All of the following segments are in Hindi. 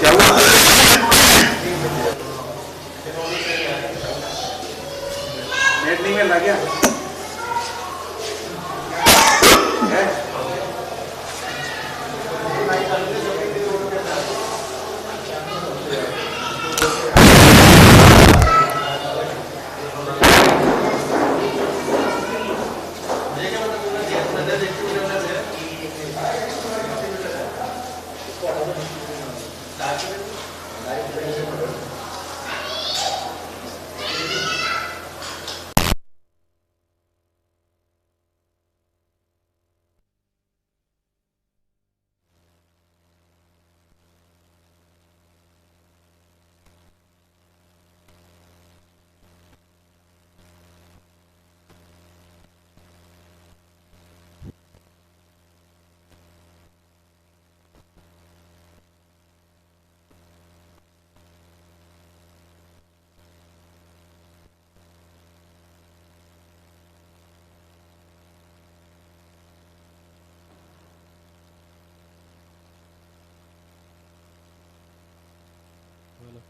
क्या हुआ? नेट नहीं मिल रहा क्या?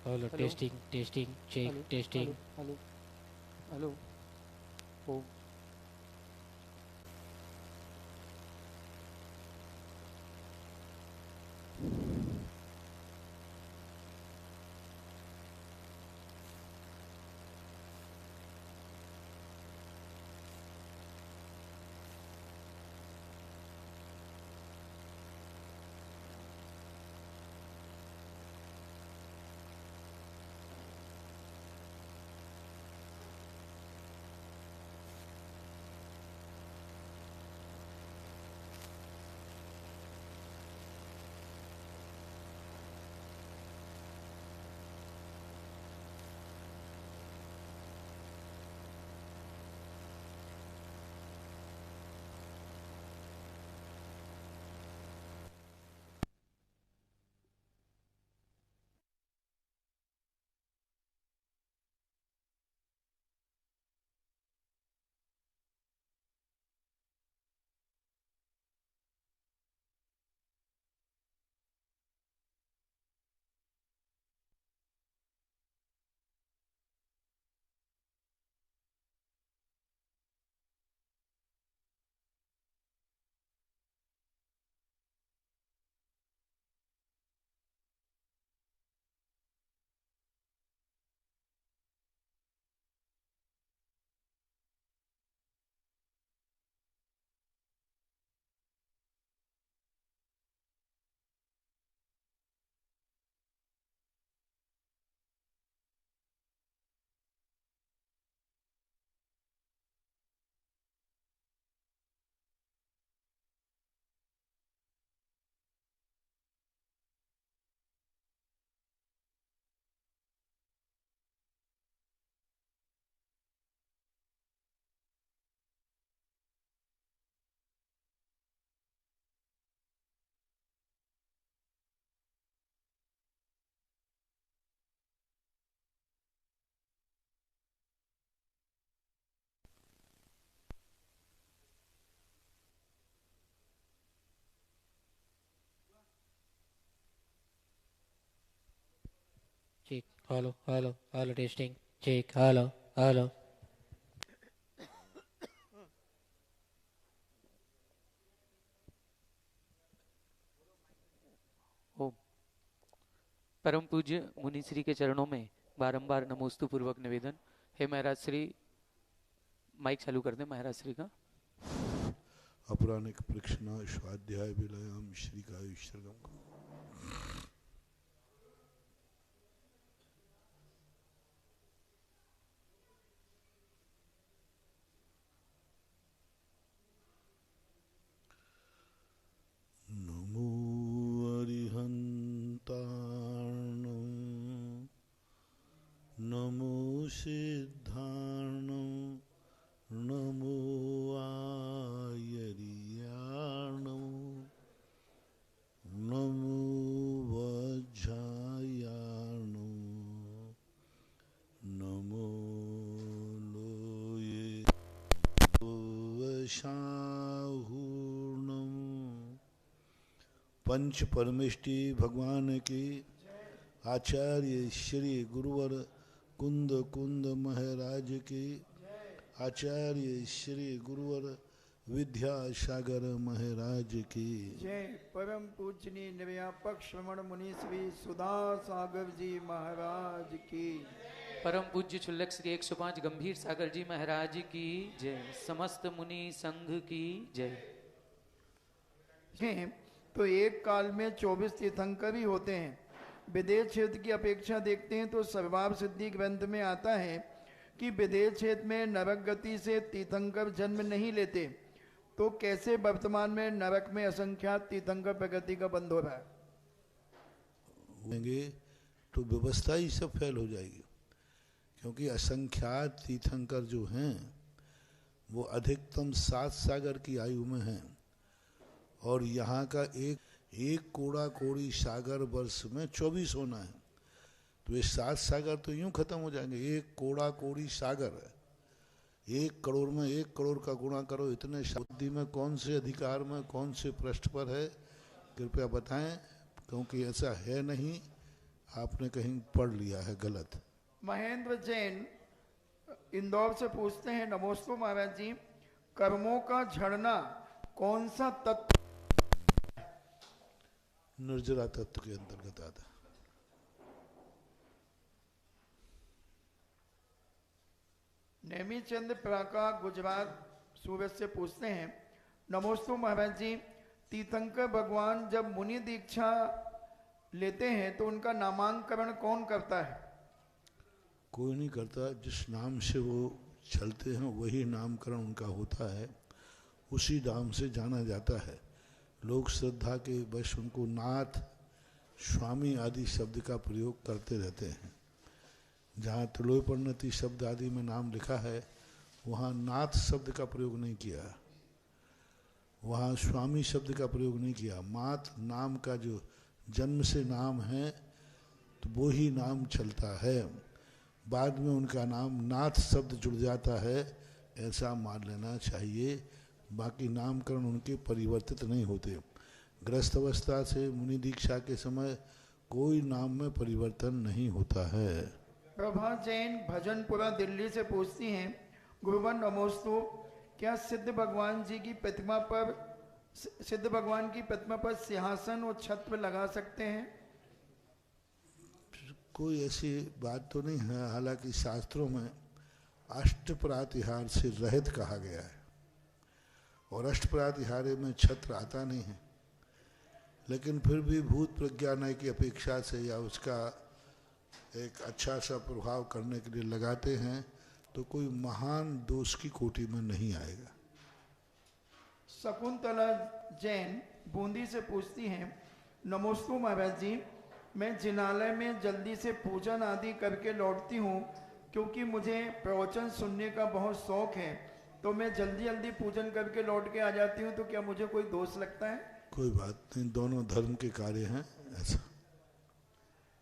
Hello testing testing check testing hello hello oh check hello testing check hello परम पूज्य मुनि श्री के चरणों में बारंबार नमोस्तु पूर्वक निवेदन है। महाराज श्री, माइक चालू कर दें महाराज श्री का। अपरानिक प्रक्षणा स्वाध्याय विलयम श्रीकायुष्यगम। नमो अरिहन्तार्णं नमो सिद्धार्णं नमो आयर्याणं नमो वज्रायाणं नमो लोये वशाहूर्णं। पंच परमेष्टि भगवान की आचार्य श्री गुरुवर कुंद कुंद महाराज की आचार्य श्री गुरुवर विद्यासागर महाराज की जय। परम पूजनीय निर्व्यापक श्रवण मुनि श्री सुधा सागर जी महाराज की। परम पूज्य छुल्लक श्री 105 गंभीर सागर जी महाराज की जय। समस्त मुनि संघ की जय। तो एक काल में 24 तीर्थंकर ही होते हैं। विदेश क्षेत्र की अपेक्षा देखते हैं तो सर्वाभ सिद्धि ग्रंथ में आता है कि विदेश क्षेत्र में नरक गति से तीर्थंकर जन्म नहीं लेते, तो कैसे वर्तमान में नरक में असंख्यात तीर्थंकर प्रगति का बंद हो रहा है? होंगे तो व्यवस्था ही सब फेल हो जाएगी, क्योंकि असंख्यात तीर्थंकर जो हैं वो अधिकतम 7 सागर की आयु में हैं, और यहाँ का एक कोड़ा कोड़ी सागर वर्ष में 24 होना है, तो ये 7 सागर तो यूं खत्म हो जाएंगे। एक कोड़ा कोड़ी सागर है, 1 करोड़ में 1 करोड़ का गुणा करो, इतने बुद्धि में कौन से अधिकार में कौन से पृष्ठ पर है, कृपया बताएं, क्योंकि ऐसा है नहीं, आपने कहीं पढ़ लिया है गलत। महेंद्र जैन इंदौर से पूछते हैं, नमोस्तु महाराज जी, कर्मों का झड़ना कौन सा तत्व? निर्जरा तत्व के अंतर्गत आता है। नेमीचंद प्राका गुजरात सूरत से पूछते हैं, नमोस्तु महाराज जी, तीर्थंकर भगवान जब मुनि दीक्षा लेते हैं तो उनका नामांकरण कौन करता है? कोई नहीं करता, जिस नाम से वो चलते हैं वही नामकरण उनका होता है, उसी नाम से जाना जाता है। लोग श्रद्धा के वश उनको नाथ, स्वामी आदि शब्द का प्रयोग करते रहते हैं। जहाँ त्रिलोय परिणति शब्द आदि में नाम लिखा है वहाँ नाथ शब्द का प्रयोग नहीं किया, वहाँ स्वामी शब्द का प्रयोग नहीं किया। मात नाम का जो जन्म से नाम है तो वो ही नाम चलता है, बाद में उनका नाम नाथ शब्द जुड़ जाता है, ऐसा मान लेना चाहिए। बाकी नामकरण उनके परिवर्तित नहीं होते। गृहस्थ अवस्था से मुनि दीक्षा के समय कोई नाम में परिवर्तन नहीं होता है। प्रभा जैन भजनपुरा दिल्ली से पूछती हैं, गुरुवन नमोस्तु, क्या सिद्ध भगवान की प्रतिमा पर सिंहासन और छत्र लगा सकते हैं? कोई ऐसी बात तो नहीं है, हालांकि शास्त्रों में अष्टप्रातिहार से रहित कहा गया है, और अष्टप्रातिहार्य में छत्र आता नहीं है, लेकिन फिर भी भूत प्रज्ञान की अपेक्षा से या उसका एक अच्छा सा प्रभाव करने के लिए लगाते हैं, तो कोई महान दोष की कोटि में नहीं आएगा। शकुंतला जैन बूंदी से पूछती हैं, नमोस्तु महाराज जी, मैं जिनालय में जल्दी से पूजन आदि करके लौटती हूँ, क्योंकि मुझे प्रवचन सुनने का बहुत शौक है, तो मैं जल्दी जल्दी पूजन करके लौट के आ जाती हूँ, तो क्या मुझे कोई दोष लगता है? कोई बात नहीं, दोनों धर्म के कार्य हैं ऐसा।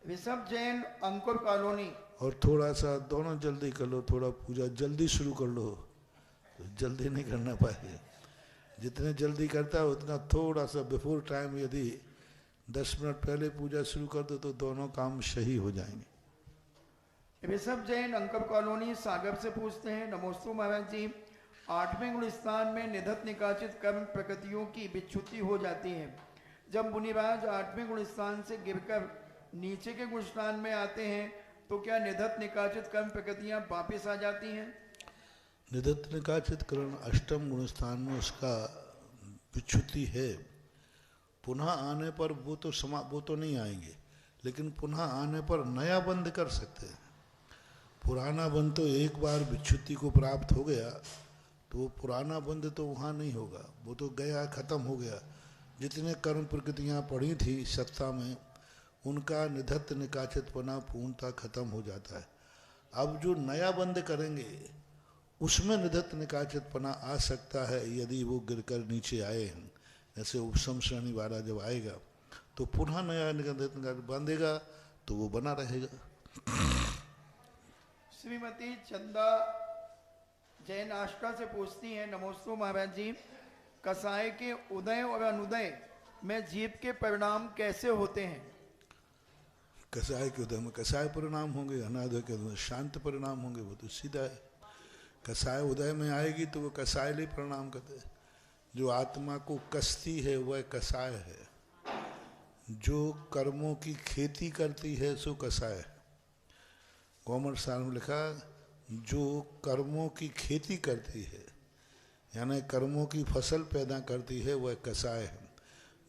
ऋषभ जैन अंकुर कॉलोनी, और थोड़ा सा दोनों जल्दी कर लो, थोड़ा पूजा जल्दी शुरू कर लो, तो जल्दी नहीं करना पाएंगे। जितने जल्दी करता है उतना थोड़ा सा बिफोर टाइम यदि 10 मिनट पहले पूजा शुरू कर दो तो दोनों काम सही हो जाएंगे। ऋषभ जैन अंकुर कॉलोनी सागर से पूछते हैं, नमोस्तु महाराज जी, 8वें गुण स्थान में निधत निकाचित कर्म प्रकृतियों की विच्युति हो जाती है। जब मुनिराज 8वें गुण स्थान से गिरकर नीचे के गुण स्थान में आते हैं तो क्या निधत निकाचित कर्म प्रकृतियां वापिस आ जाती हैं? निधत्त निकाचित करण अष्टम गुण स्थान में उसका विच्युति है। पुनः आने पर वो तो नहीं आएंगे, लेकिन पुनः आने पर नया बंध कर सकते हैं। पुराना बंध तो एक बार विच्युति को प्राप्त हो गया तो वो पुराना बंध तो वहाँ नहीं होगा, वो तो गया, खत्म हो गया। जितने कर्म प्रकृतियाँ पड़ी थी सत्ता में, उनका निधत्त निकाचितपना पूर्णतः खत्म हो जाता है। अब जो नया बंध करेंगे उसमें निधत्त निकाचितपना आ सकता है यदि वो गिरकर नीचे आए हैं। ऐसे उपसम श्रेणी वाला जब आएगा तो पुनः नया निधत्त बांधेगा तो वो बना रहेगा। श्रीमती चंदा जैन आष्टा से पूछती हैं, नमोस्तु महाराज जी, कसाय के उदय और अनुदय में जीव के परिणाम कैसे होते हैं? कसाय के उदय में कसाय परिणाम होंगे, अनादय के उदय शांत परिणाम होंगे। वो तो सीधा है। कसाय उदय में आएगी तो वो कसाय लिए परिणाम करते हैं। जो आत्मा को कसती है वह कसाय है, जो कर्मों की खेती करती है सो कसाय है। कॉमर सार में लिखा, जो कर्मों की खेती करती है यानी कर्मों की फसल पैदा करती है वह कसाय है।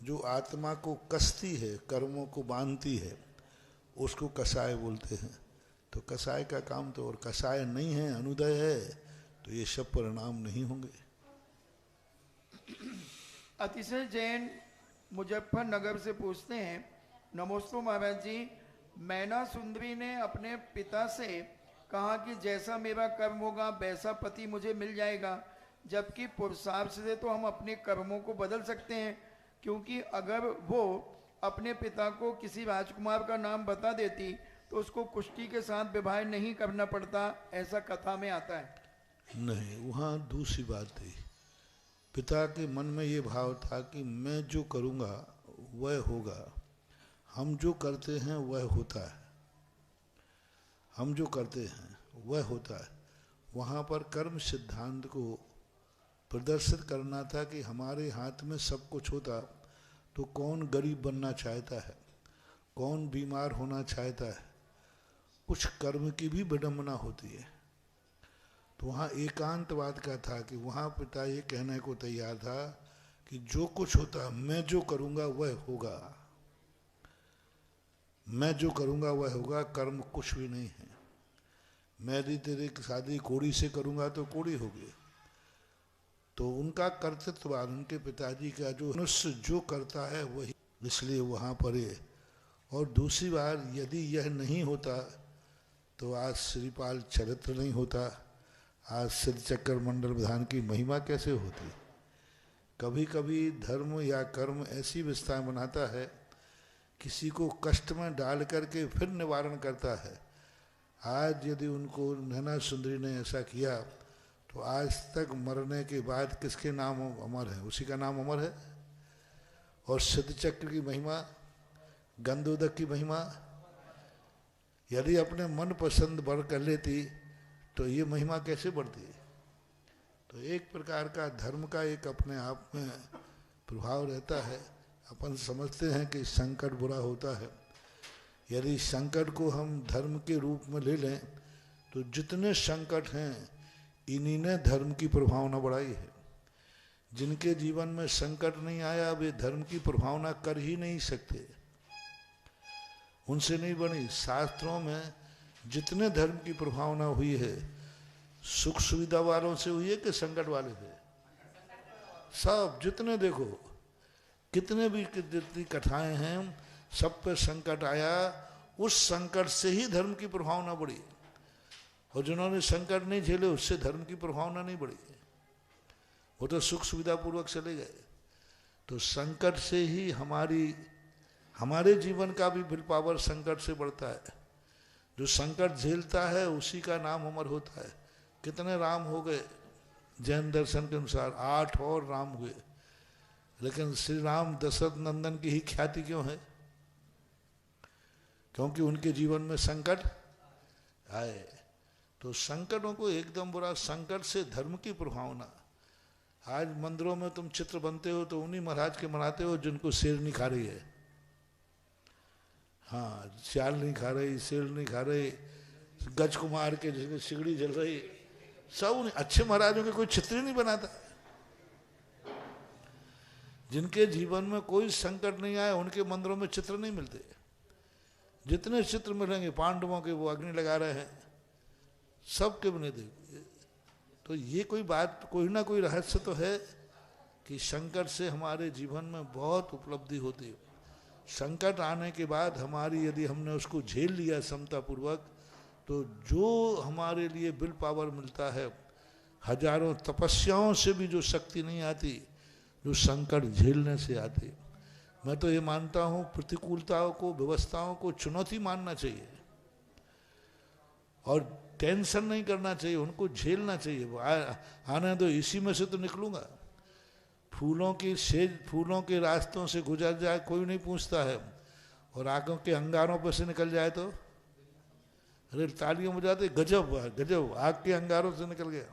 जो आत्मा को कसती है, कर्मों को बांधती है, उसको कसाय बोलते हैं। तो कसाय का काम तो, और कसाय नहीं है, अनुदय है, तो ये सब परिणाम नहीं होंगे। अतिशय जैन मुजफ्फरनगर से पूछते हैं, नमोस्तु महाराज जी, मैना सुंदरी ने अपने पिता से कहा कि जैसा मेरा कर्म होगा वैसा पति मुझे मिल जाएगा, जबकि पुरुषार्थ से तो हम अपने कर्मों को बदल सकते हैं, क्योंकि अगर वो अपने पिता को किसी राजकुमार का नाम बता देती तो उसको कुश्ती के साथ विवाह नहीं करना पड़ता, ऐसा कथा में आता है। नहीं, वहाँ दूसरी बात थी। पिता के मन में ये भाव था कि मैं जो करूँगा वह होगा, हम जो करते हैं वह होता है, हम जो करते हैं वह होता है। वहाँ पर कर्म सिद्धांत को प्रदर्शित करना था कि हमारे हाथ में सब कुछ होता तो कौन गरीब बनना चाहता है, कौन बीमार होना चाहता है। कुछ कर्म की भी विडंबना होती है। तो वहाँ एकांतवाद का था कि वहाँ पिता ये कहने को तैयार था कि जो कुछ होता मैं जो करूँगा वह होगा, मैं जो करूँगा वह होगा, कर्म कुछ भी नहीं है। मैं यदि तेरी शादी कोड़ी से करूँगा तो कोड़ी होगी। तो उनका कर्तृत्ववाद, उनके पिताजी का जो मनुष्य जो करता है वही, इसलिए वहाँ पर ये। और दूसरी बार यदि यह नहीं होता तो आज श्रीपाल चरित्र नहीं होता, आज सिद्ध चक्र मंडल विधान की महिमा कैसे होती। कभी कभी धर्म या कर्म ऐसी विस्तार बनाता है, किसी को कष्ट में डाल करके फिर निवारण करता है। आज यदि उनको नैना सुंदरी ने ऐसा किया तो आज तक मरने के बाद किसके नाम अमर है, उसी का नाम अमर है। और सिद्ध चक्र की महिमा, गंधोदक की महिमा, यदि अपने मन पसंद बढ़ कर लेती तो ये महिमा कैसे बढ़ती। तो एक प्रकार का धर्म का एक अपने आप में प्रभाव रहता है। अपन समझते हैं कि संकट बुरा होता है, यदि संकट को हम धर्म के रूप में ले लें तो जितने संकट हैं इन्हीं ने धर्म की प्रभावना बढ़ाई है। जिनके जीवन में संकट नहीं आया वे धर्म की प्रभावना कर ही नहीं सकते, उनसे नहीं बनी। शास्त्रों में जितने धर्म की प्रभावना हुई है सुख सुविधा वालों से हुई है कि संकट वाले से, सब जितने देखो, कितने भी जितनी कथाएं हैं सब पे संकट आया, उस संकट से ही धर्म की प्रभावना बढ़ी। और जिन्होंने संकट नहीं झेले उससे धर्म की प्रभावना नहीं बढ़ी, वो तो सुख सुविधा पूर्वक चले गए। तो संकट से ही हमारे जीवन का भी विल पावर संकट से बढ़ता है। जो संकट झेलता है उसी का नाम अमर होता है। कितने राम हो गए जैन दर्शन के अनुसार, 8 और राम हुए, लेकिन श्री राम दशरथ नंदन की ही ख्याति क्यों है? क्योंकि उनके जीवन में संकट आए। तो संकटों को एकदम बुरा, संकट से धर्म की प्रभावना। आज मंदिरों में तुम चित्र बनते हो तो उन्हीं महाराज के मनाते हो जिनको शेरनी खा रही है। हाँ, चाल नहीं खा रही, सेल नहीं खा रहे, गज को मार के जिसमें सिगड़ी जल रही, सब उन्हें अच्छे महाराजों के कोई चित्र नहीं बनाता। जिनके जीवन में कोई संकट नहीं आया उनके मंदिरों में चित्र नहीं मिलते। जितने चित्र मिलेंगे पांडवों के, वो अग्नि लगा रहे हैं, सबके बने थे। तो ये कोई बात, कोई ना कोई रहस्य तो है कि संकट से हमारे जीवन में बहुत उपलब्धि होती है। संकट आने के बाद हमारी, यदि हमने उसको झेल लिया समतापूर्वक, तो जो हमारे लिए विल पावर मिलता है, हजारों तपस्याओं से भी जो शक्ति नहीं आती, जो संकट झेलने से आती। मैं तो ये मानता हूँ प्रतिकूलताओं को, व्यवस्थाओं को चुनौती मानना चाहिए और टेंशन नहीं करना चाहिए, उनको झेलना चाहिए। आने दो, इसी में से तो निकलूंगा। फूलों के रास्तों से गुजर जाए कोई नहीं पूछता है, और आंखों के अंगारों पर से निकल जाए तो अरे तालियां बजाते, गजब गजब, आग के अंगारों से निकल गया।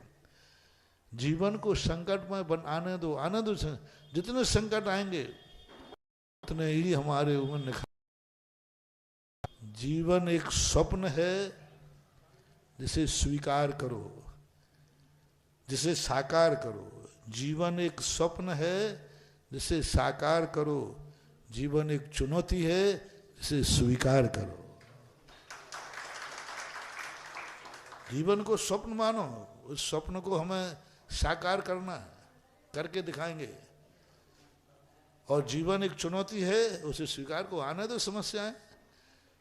जीवन को संकट में आने दो, आने दो। जितने संकट आएंगे उतने ही हमारे उम्र निखार। जीवन एक स्वप्न है, जिसे स्वीकार करो, जिसे साकार करो। जीवन एक स्वप्न है, जिसे साकार करो। जीवन एक चुनौती है, जिसे स्वीकार करो। जीवन को स्वप्न मानो, उस स्वप्न को हमें साकार करना है, करके दिखाएंगे। और जीवन एक चुनौती है, उसे स्वीकार को। आने दो समस्याएं,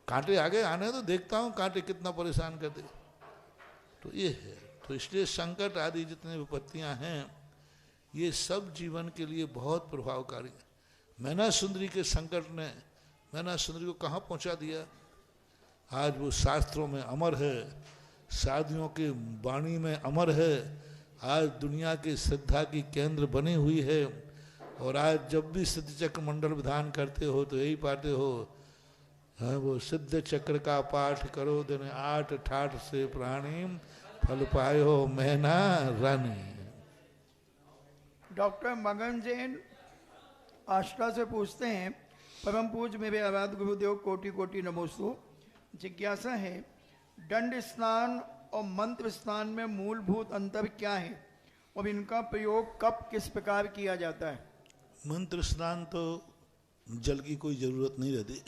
कांटे आगे आने दो, देखता हूं कांटे कितना परेशान करते। तो ये है। तो इसलिए संकट आदि जितने विपत्तियां हैं, ये सब जीवन के लिए बहुत प्रभावकारी है। मैना सुंदरी के संकट ने मैना सुंदरी को कहाँ पहुंचा दिया? आज वो शास्त्रों में अमर है, साधुओं के वाणी में अमर है। आज दुनिया की श्रद्धा की केंद्र बनी हुई है। और आज जब भी सिद्ध चक्र मंडल विधान करते हो तो यही पाते हो, हाँ, वो सिद्ध चक्र का पाठ करो दिन 8 ठाठ से प्राणी, फल पायो मैना रानी। डॉक्टर मगन जैन आष्टा से पूछते हैं, परम पूज्य मेरे आराध्य गुरुदेव कोटि कोटि नमोस्तु। जिज्ञासा है, दंड स्नान और मंत्र स्नान में मूलभूत अंतर क्या है और इनका प्रयोग कब किस प्रकार किया जाता है? मंत्र स्नान तो जल की कोई जरूरत नहीं रहती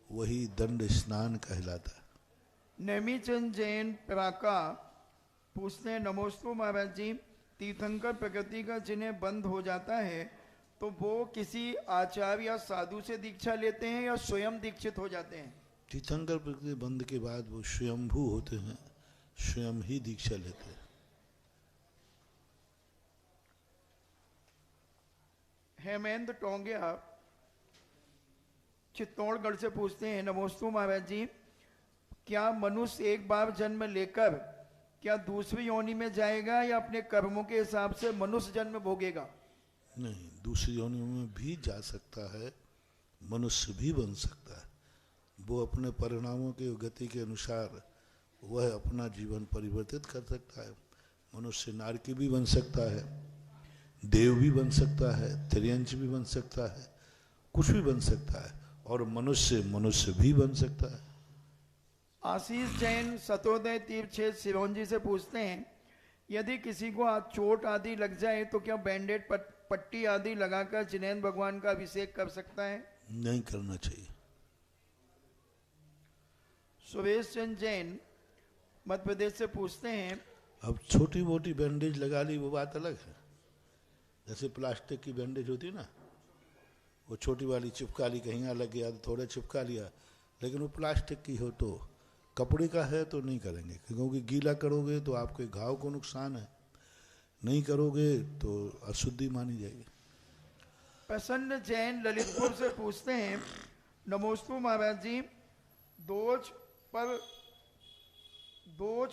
वही दंड स्नान कहलाता है। नेमीचंद जैन प्राका पूछते हैं, नमोस्तु महाराज जी, तीर्थंकर प्रकृति का जिन्हें बंद हो जाता है तो वो किसी आचार्य या साधु से दीक्षा लेते हैं या स्वयं दीक्षित हो जाते हैं? तीर्थंकर प्रकृति बंद के बाद वो स्वयंभू होते हैं, स्वयं ही दीक्षा लेते हैं। हेमेंद्र टोंगिया चित्तौड़गढ़ से पूछते हैं, नमोस्तु महाराज जी, क्या मनुष्य एक बार जन्म लेकर क्या दूसरी योनि में जाएगा या अपने कर्मों के हिसाब से मनुष्य जन्म भोगेगा? नहीं, दूसरी योनियों में भी जा सकता है, मनुष्य भी बन सकता है। वो अपने परिणामों के गति के अनुसार वह अपना जीवन परिवर्तित कर सकता है। मनुष्य नारकी भी बन सकता है, देव भी बन सकता है, त्रियंच भी बन सकता है, कुछ भी बन सकता है। और मनुष्य भी बन सकता है। आशीष जैन सतोदय तीर्थ क्षेत्र सिरोंजी से पूछते हैं, यदि किसी को चोट आदि लग जाए तो क्या बैंडेड पट्टी आदि लगाकर जिनेंद्र भगवान का अभिषेक कर सकता है? नहीं करना चाहिए। सुरेश चंद जैन मध्य प्रदेश से पूछते हैं, अब छोटी मोटी बैंडेज लगा ली वो बात अलग है। जैसे प्लास्टिक की बैंडेज होती है ना, वो छोटी वाली चिपका ली, कहीं अलग गया तो थोड़ा चिपका लिया, लेकिन वो प्लास्टिक की हो। तो कपड़े का है तो नहीं करेंगे, क्योंकि गीला करोगे तो आपके घाव को नुकसान है, नहीं करोगे तो अशुद्धि मानी जाएगी। प्रसन्न जैन ललितपुर से पूछते हैं, नमोस्तु महाराज जी, दोज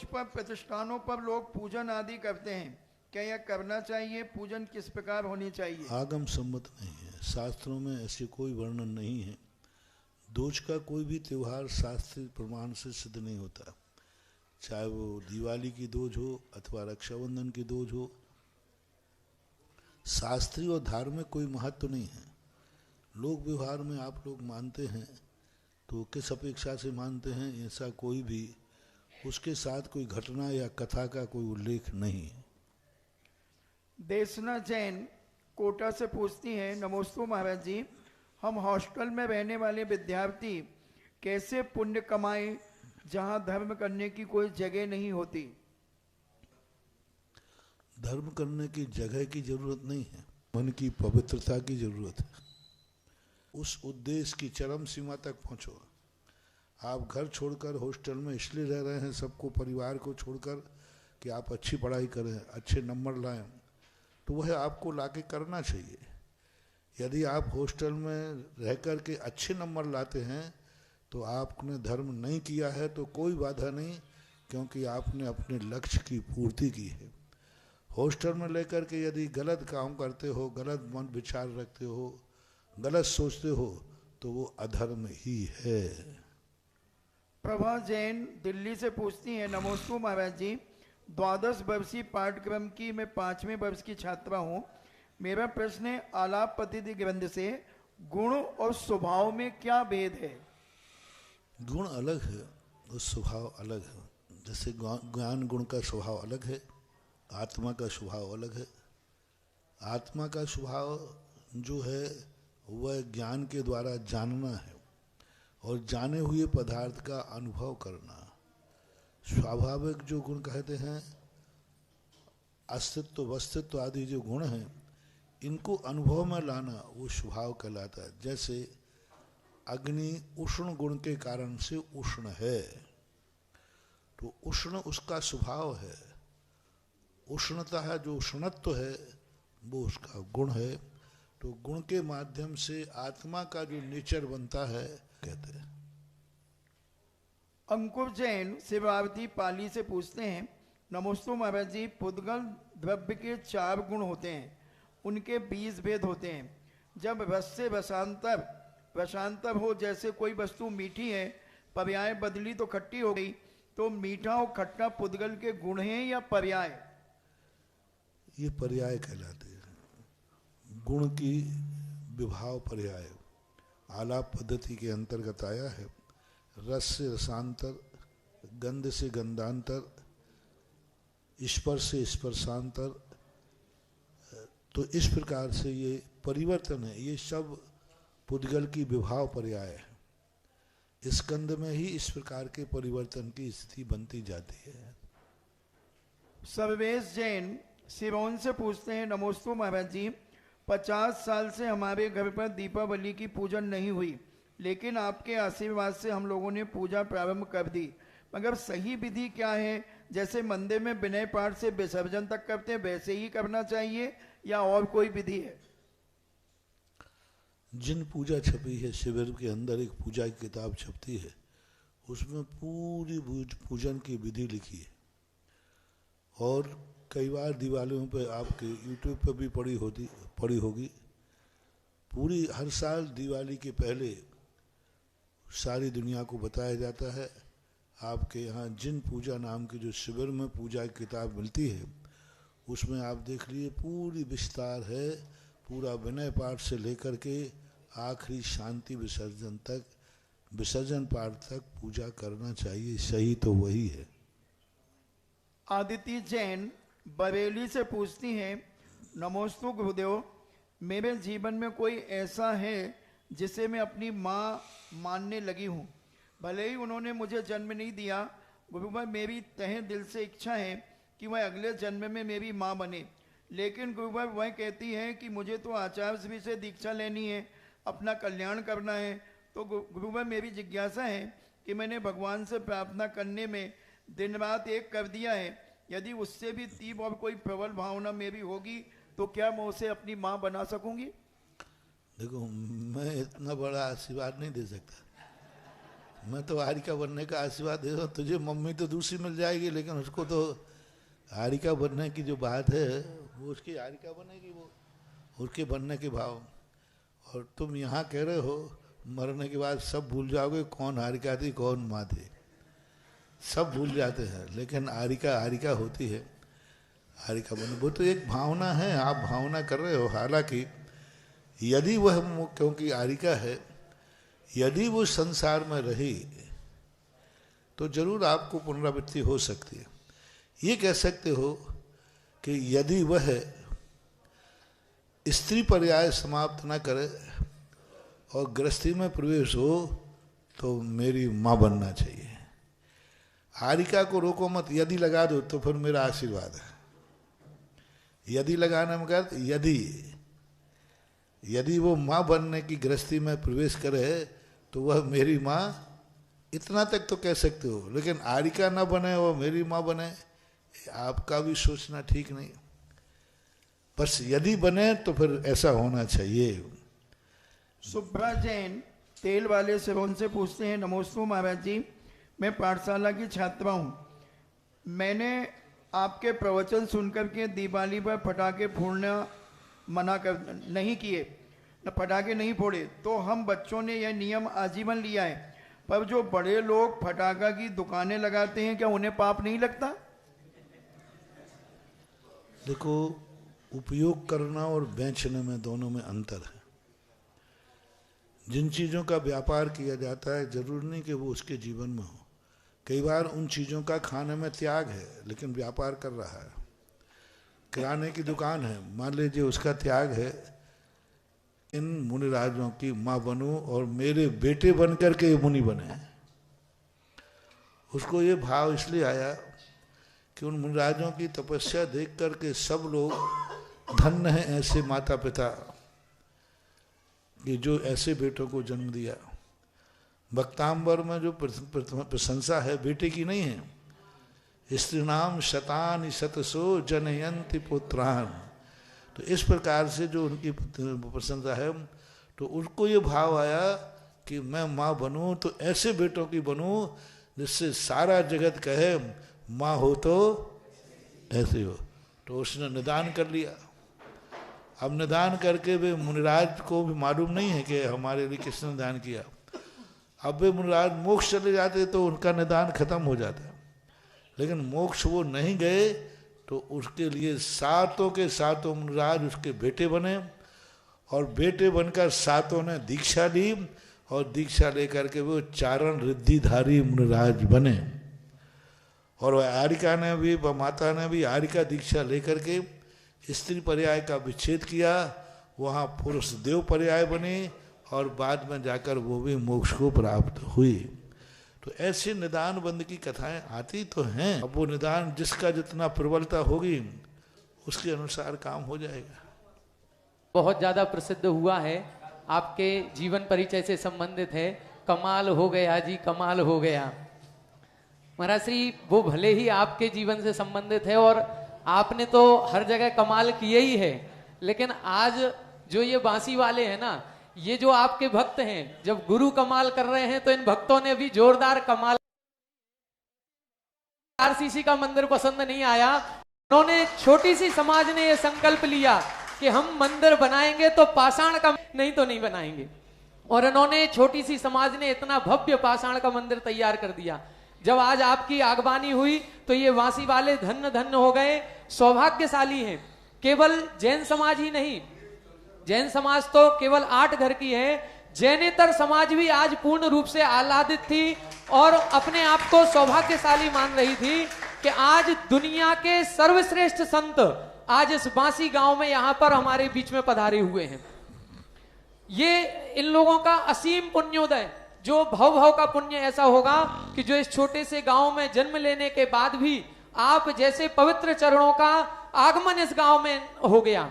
पर प्रतिष्ठानों पर लोग पूजन आदि करते हैं, क्या यह करना चाहिए? पूजन किस प्रकार होनी चाहिए? आगम सम्मत नहीं है, शास्त्रों में ऐसे कोई वर्णन नहीं है। दोज का कोई भी त्यौहार शास्त्रीय प्रमाण से सिद्ध नहीं होता, चाहे वो दिवाली की दोज हो अथवा रक्षाबंधन की दोज हो। शास्त्रीय और धार्मिक कोई महत्व नहीं है। लोक व्यवहार में आप लोग मानते हैं तो किस अपेक्षा से मानते हैं, ऐसा कोई भी उसके साथ कोई घटना या कथा का कोई उल्लेख नहीं है। देशना जैन कोटा से पूछती हैं, नमोस्तु महाराज जी, हम हॉस्टल में रहने वाले विद्यार्थी कैसे पुण्य कमाएं जहां धर्म करने की कोई जगह नहीं होती? धर्म करने की जगह की जरूरत नहीं है, मन की पवित्रता की जरूरत है। उस उद्देश्य की चरम सीमा तक पहुंचो। आप घर छोड़कर हॉस्टल में इसलिए रह रहे हैं, सबको, परिवार को छोड़कर, कि आप अच्छी पढ़ाई करें, अच्छे नंबर लाएं, तो वह आपको लाके करना चाहिए। यदि आप हॉस्टल में रह कर के अच्छे नंबर लाते हैं तो आपने धर्म नहीं किया है तो कोई बाधा नहीं, क्योंकि आपने अपने लक्ष्य की पूर्ति की है। हॉस्टल में लेकर के यदि गलत काम करते हो, गलत मन विचार रखते हो, गलत सोचते हो, तो वो अधर्म ही है। प्रभा जैन दिल्ली से पूछती हैं, नमोस्तु महाराज जी, 12 वर्षीय पाठ्यक्रम की मैं 5वें वर्ष की छात्रा हूँ। मेरा प्रश्न है, आलाप पद्धति ग्रंथ से गुण और स्वभाव में क्या भेद है? गुण अलग है और स्वभाव अलग है। जैसे ज्ञान गुण का स्वभाव अलग है, आत्मा का स्वभाव अलग है। आत्मा का स्वभाव जो है वह ज्ञान के द्वारा जानना है और जाने हुए पदार्थ का अनुभव करना। स्वाभाविक जो गुण कहते हैं, अस्तित्व वस्तित्व आदि जो गुण हैं, इनको अनुभव में लाना वो स्वभाव कहलाता है। जैसे अग्नि उष्ण गुण के कारण से उष्ण है, तो उष्ण उसका स्वभाव है। उष्णता है, जो उष्णत्व है वो उसका गुण है। तो गुण के माध्यम से आत्मा का जो नेचर बनता है कहते हैं। अंकुर जैन शिवावती पाली से पूछते हैं, नमोस्तु महाराज जी, पुद्गल द्रव्य के 4 गुण होते हैं, उनके 20 भेद होते हैं। जब रस से रसांतर हो, जैसे कोई वस्तु मीठी है, पर्याय बदली तो खट्टी हो गई, तो मीठा और खट्टा पुद्गल के गुण हैं या पर्याय? ये पर्याय कहलाते हैं। गुण की विभाव पर्याय आलाप पद्धति के अंतर्गत आया है। रस से रसांतर, गंध से गंधांतर, स्पर्श से स्पर्शांतर, तो इस प्रकार से ये परिवर्तन है। ये सब पुद्गल की विभाव पर्याय है। स्कंद में ही इस प्रकार के परिवर्तन की स्थिति बनती जाती है। सर्वेश जैन सिरोन से पूछते हैं, नमोस्तु महाराज जी, 50 साल से हमारे घर पर दीपावली की पूजन नहीं हुई, लेकिन आपके आशीर्वाद से हम लोगों ने पूजा प्रारंभ कर दी, मगर सही विधि क्या है? जैसे मंदिर में विनय पाठ से विसर्जन तक करते हैं, वैसे ही करना चाहिए या और कोई विधि है? जिन पूजा छपी है, शिविर के अंदर एक पूजा की किताब छपती है, उसमें पूरी पूजन की विधि लिखी है। और कई बार दिवालियों पे आपके यूट्यूब पे भी पड़ी होगी। पूरी हर साल दिवाली के पहले सारी दुनिया को बताया जाता है। आपके यहाँ जिन पूजा नाम के जो शिविर में पूजा की किताब मिलती है, उसमें आप देख लिए पूरी विस्तार है। पूरा विनय पाठ से लेकर के आखिरी शांति विसर्जन तक, विसर्जन पाठ तक पूजा करना चाहिए। सही तो वही है। आदिति जैन बरेली से पूछती हैं, नमोस्तु गुरुदेव, मेरे जीवन में कोई ऐसा है जिसे मैं अपनी माँ मानने लगी हूँ। भले ही उन्होंने मुझे जन्म नहीं दिया, गुरुभाई मेरी तहे दिल से इच्छा है कि वह अगले जन्म में मेरी माँ बने, लेकिन गुरुभाई वह कहती है कि मुझे तो आचार्य श्री से दीक्षा लेनी है, अपना कल्याण करना है। तो गुरुभाई मेरी जिज्ञासा है कि मैंने भगवान से प्रार्थना करने में दिन रात एक कर दिया है, यदि उससे भी तीव्र और कोई प्रबल भावना मेरी होगी तो क्या मैं उसे अपनी माँ बना सकूंगी? देखो, मैं इतना बड़ा आशीर्वाद नहीं दे सकता। मैं तो हारिका बनने का आशीर्वाद दे रहा हूँ। तुझे मम्मी तो दूसरी मिल जाएगी, लेकिन उसको तो हारिका बनने की जो बात है वो उसकी हारिका बनेगी, वो उसके बनने के भाव। और तुम यहाँ कह रहे हो मरने के बाद सब भूल जाओगे, कौन हारिका थी कौन माँ थी, सब भूल जाते हैं। लेकिन हारिका होती है, हारिका बने, वो तो एक भावना है। आप भावना कर रहे हो। हालांकि यदि वह, क्योंकि हारिका है, यदि वो संसार में रही तो जरूर आपको पुनरावृत्ति हो सकती है। ये कह सकते हो कि यदि वह स्त्री पर्याय समाप्त न करे और गृहस्थी में प्रवेश हो तो मेरी माँ बनना चाहिए। हारिका को रोको मत, यदि लगा दो तो फिर मेरा आशीर्वाद है। यदि लगाने में कहते यदि वो माँ बनने की गृहस्थी में प्रवेश करे तो वह मेरी माँ, इतना तक तो कह सकते हो। लेकिन हारिका ना बने और मेरी माँ बने, आपका भी सोचना ठीक नहीं। बस यदि बने तो फिर ऐसा होना चाहिए। सुब्रा जैन तेल वाले सिरोन से पूछते हैं, नमोस्तु महाराज जी, मैं पाठशाला की छात्रा हूँ। मैंने आपके प्रवचन सुनकर के दिवाली पर पटाखे फोड़ना मना कर नहीं किए, पटाखे नहीं फोड़े, तो हम बच्चों ने यह नियम आजीवन लिया है। पर जो बड़े लोग पटाखा की दुकानें लगाते हैं, क्या उन्हें पाप नहीं लगता? देखो, उपयोग करना और बेचने में दोनों में अंतर है। जिन चीज़ों का व्यापार किया जाता है जरूर नहीं कि वो उसके जीवन में हो। कई बार उन चीज़ों का खाने में त्याग है लेकिन व्यापार कर रहा है। किराने की दुकान है, मान लीजिए उसका त्याग है, इन मुनिराजों की माँ बनूं और मेरे बेटे बन करके मुनि बने। उसको ये भाव इसलिए आया कि उन मुनिराजों की तपस्या देख करके सब लोग धन्य हैं ऐसे माता पिता कि जो ऐसे बेटों को जन्म दिया। भक्तांबर में जो प्रशंसा है बेटे की नहीं है। स्त्रीणाम शतानि शतसो जनयन्ति पुत्रान, तो इस प्रकार से जो उनकी प्रशंसा है, तो उनको ये भाव आया कि मैं माँ बनूं तो ऐसे बेटों की बनूं जिससे सारा जगत कहे माँ हो तो ऐसे हो। तो उसने निदान कर लिया। अब निदान करके वे मुनिराज को भी मालूम नहीं है कि हमारे लिए किसने निदान किया। अब वे मुनिराज मोक्ष चले जाते तो उनका निदान खत्म हो जाता, लेकिन मोक्ष वो नहीं गए तो उसके लिए सातों के सातों मुनिराज उसके बेटे बने और बेटे बनकर सातों ने दीक्षा ली और दीक्षा लेकर के वो चारण रिद्धिधारी मुनिराज बने। और वह आरिका ने भी, वह माता ने भी आरिका दीक्षा लेकर के स्त्री पर्याय का विच्छेद किया, वहाँ पुरुष देव पर्याय बने और बाद में जाकर वो भी मोक्ष को प्राप्त हुई। तो ऐसे निदान बंद की कथाएं आती तो हैं। अब वो निदान जिसका जितना प्रबलता होगी उसके अनुसार काम हो जाएगा। बहुत ज्यादा प्रसिद्ध हुआ है, आपके जीवन परिचय से संबंधित है। कमाल हो गया जी, कमाल हो गया। महाराज श्री, वो भले ही आपके जीवन से संबंधित है और आपने तो हर जगह कमाल किए ही है, लेकिन आज जो ये बांसी वाले हैं ना, ये जो आपके भक्त हैं, जब गुरु कमाल कर रहे हैं तो इन भक्तों ने भी जोरदार कमाल। आरसीसी का मंदिर पसंद नहीं आया, उन्होंने छोटी सी समाज ने ये संकल्प लिया कि हम मंदिर बनाएंगे तो पाषाण का, नहीं तो नहीं बनाएंगे। और इन्होंने छोटी सी समाज ने इतना भव्य पाषाण का मंदिर तैयार कर दिया। जब आज आपकी आगवानी हुई तो ये वासी वाले धन्य धन्य हो गए, सौभाग्यशाली हैं। केवल जैन समाज ही नहीं, जैन समाज तो केवल 8 घर की है, जैनेतर समाज भी आज पूर्ण रूप से आह्लादित थी और अपने आप को सौभाग्यशाली मान रही थी कि आज दुनिया के सर्वश्रेष्ठ संत आज इस बांसी गांव में यहां पर हमारे बीच में पधारे हुए हैं। ये इन लोगों का असीम पुण्योदय, जो भव भव का पुण्य ऐसा होगा कि जो इस छोटे से गांव में जन्म लेने के बाद भी आप जैसे पवित्र चरणों का आगमन इस गांव में हो गया।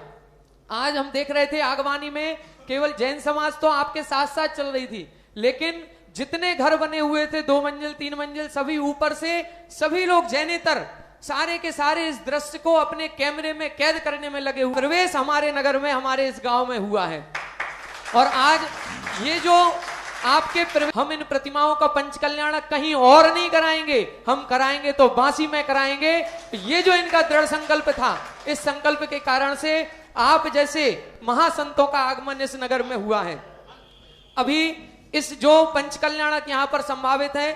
आज हम देख रहे थे आगवानी में केवल जैन समाज तो आपके साथ साथ चल रही थी, लेकिन जितने घर बने हुए थे 2 मंजिल 3 मंजिल, सभी ऊपर से सभी लोग जैनेतर सारे के सारे इस दृश्य को अपने कैमरे में कैद करने में लगे हुए। प्रवेश हमारे नगर में, हमारे इस गांव में हुआ है। और आज ये जो आपके हम इन प्रतिमाओं का पंचकल्याण कहीं और नहीं कराएंगे, हम कराएंगे तो बांसी में कराएंगे। ये जो इनका दृढ़ संकल्प था, इस संकल्प के कारण से आप जैसे महासंतों का आगमन इस नगर में हुआ है। अभी इस जो पंचकल्याणक यहां पर संभावित है,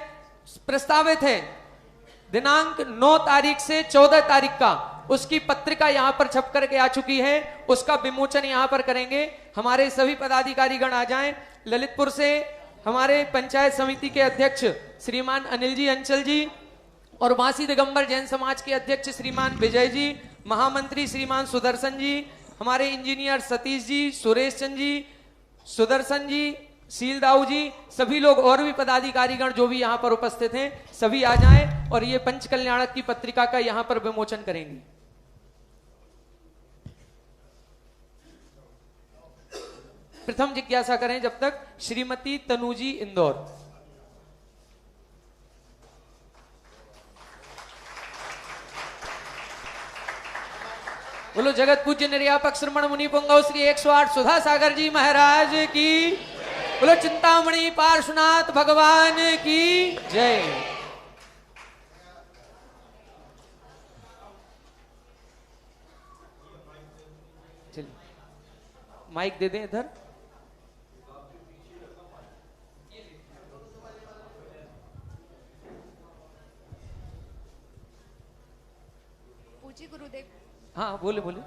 प्रस्तावित है, दिनांक 9 तारीख से 14 तारीख का उसकी पत्रिका यहां पर छप करके आ चुकी है। उसका विमोचन यहां पर करेंगे। हमारे सभी पदाधिकारी गण आ जाएं। ललितपुर से हमारे पंचायत समिति के अध्यक्ष श्रीमान अनिल जी अंचल जी और वासी दिगंबर जैन समाज के अध्यक्ष श्रीमान विजय जी, महामंत्री श्रीमान सुदर्शन जी, हमारे इंजीनियर सतीश जी, सुरेश चंद जी, सुदर्शन जी, सीलदाऊ जी, सभी लोग और भी पदाधिकारीगण जो भी यहाँ पर उपस्थित हैं, सभी आ जाएं और ये पंच कल्याणक की पत्रिका का यहाँ पर विमोचन करेंगे। प्रथम जिज्ञासा करें जब तक श्रीमती तनुजी इंदौर। बोलो जगत पूज्य निर्यापक श्रमण मुनि पुंगव श्री 108 सुधा सागर जी महाराज की, बोलो चिंतामणि पार्श्वनाथ भगवान की जय। चलिए माइक दे दें इधर। पूज्य गुरुदेव। हाँ बोले बोले।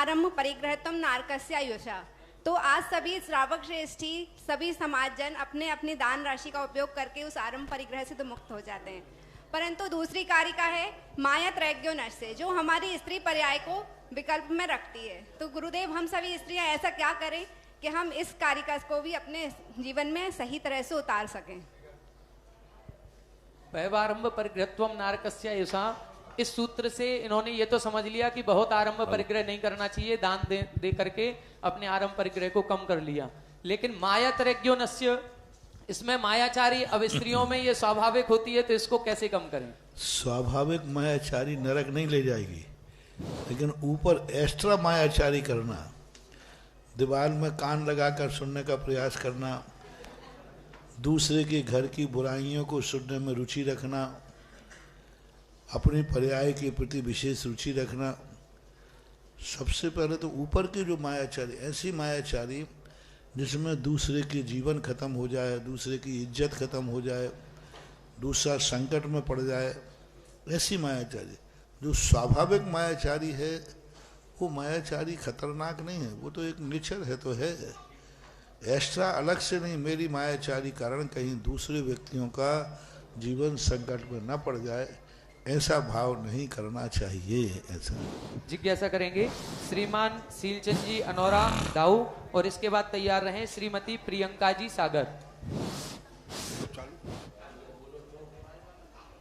आरंभ परिग्रहतम नारकस्य आयुषा। तो आज सभी श्रावक श्रेष्ठी, सभी समाजजन अपने अपनी दान राशि का उपयोग करके उस आरंभ परिग्रह से तो मुक्त हो जाते हैं, परंतु दूसरी कारिका है माया त्रैग्यो नश से, जो हमारी स्त्री पर्याय को विकल्प में रखती है। तो गुरुदेव हम सभी स्त्रियां ऐसा क्या करें कि हम इस कारिका को भी अपने जीवन में सही तरह से उतार सकें? वैवारंभ परिग्रहत्वम नारकस्य आयुषा, इस सूत्र से इन्होंने ये तो समझ लिया कि बहुत आरंभ परिग्रह नहीं करना चाहिए, दान दे करके अपने आरंभ परिग्रह को कम कर लिया। लेकिन माया त्रैग्यो नस्य, इसमें मायाचारी अब स्त्रियों में ये स्वाभाविक होती है, तो इसको कैसे कम करें? स्वाभाविक मायाचारी नरक नहीं ले जाएगी, लेकिन ऊपर एक्स्ट्रा मायाचारी करना, दीवार में कान लगाकर सुनने का प्रयास करना, दूसरे के घर की बुराइयों को सुनने में रुचि रखना, अपने पर्याय के प्रति विशेष रुचि रखना। सबसे पहले तो ऊपर की जो मायाचारी, ऐसी मायाचारी जिसमें दूसरे के जीवन खत्म हो जाए, दूसरे की इज्जत खत्म हो जाए, दूसरा संकट में पड़ जाए, ऐसी मायाचारी। जो स्वाभाविक मायाचारी है वो मायाचारी खतरनाक नहीं है, वो तो एक नेचर है, तो है एक्स्ट्रा अलग से नहीं। मेरी मायाचारी कारण कहीं दूसरे व्यक्तियों का जीवन संकट में न पड़ जाए, ऐसा भाव नहीं करना चाहिए। ऐसा जिज्ञासा करेंगे श्रीमान सीलचंद जी अनौरा दाऊ, और इसके बाद तैयार रहें श्रीमती प्रियंका जी सागर।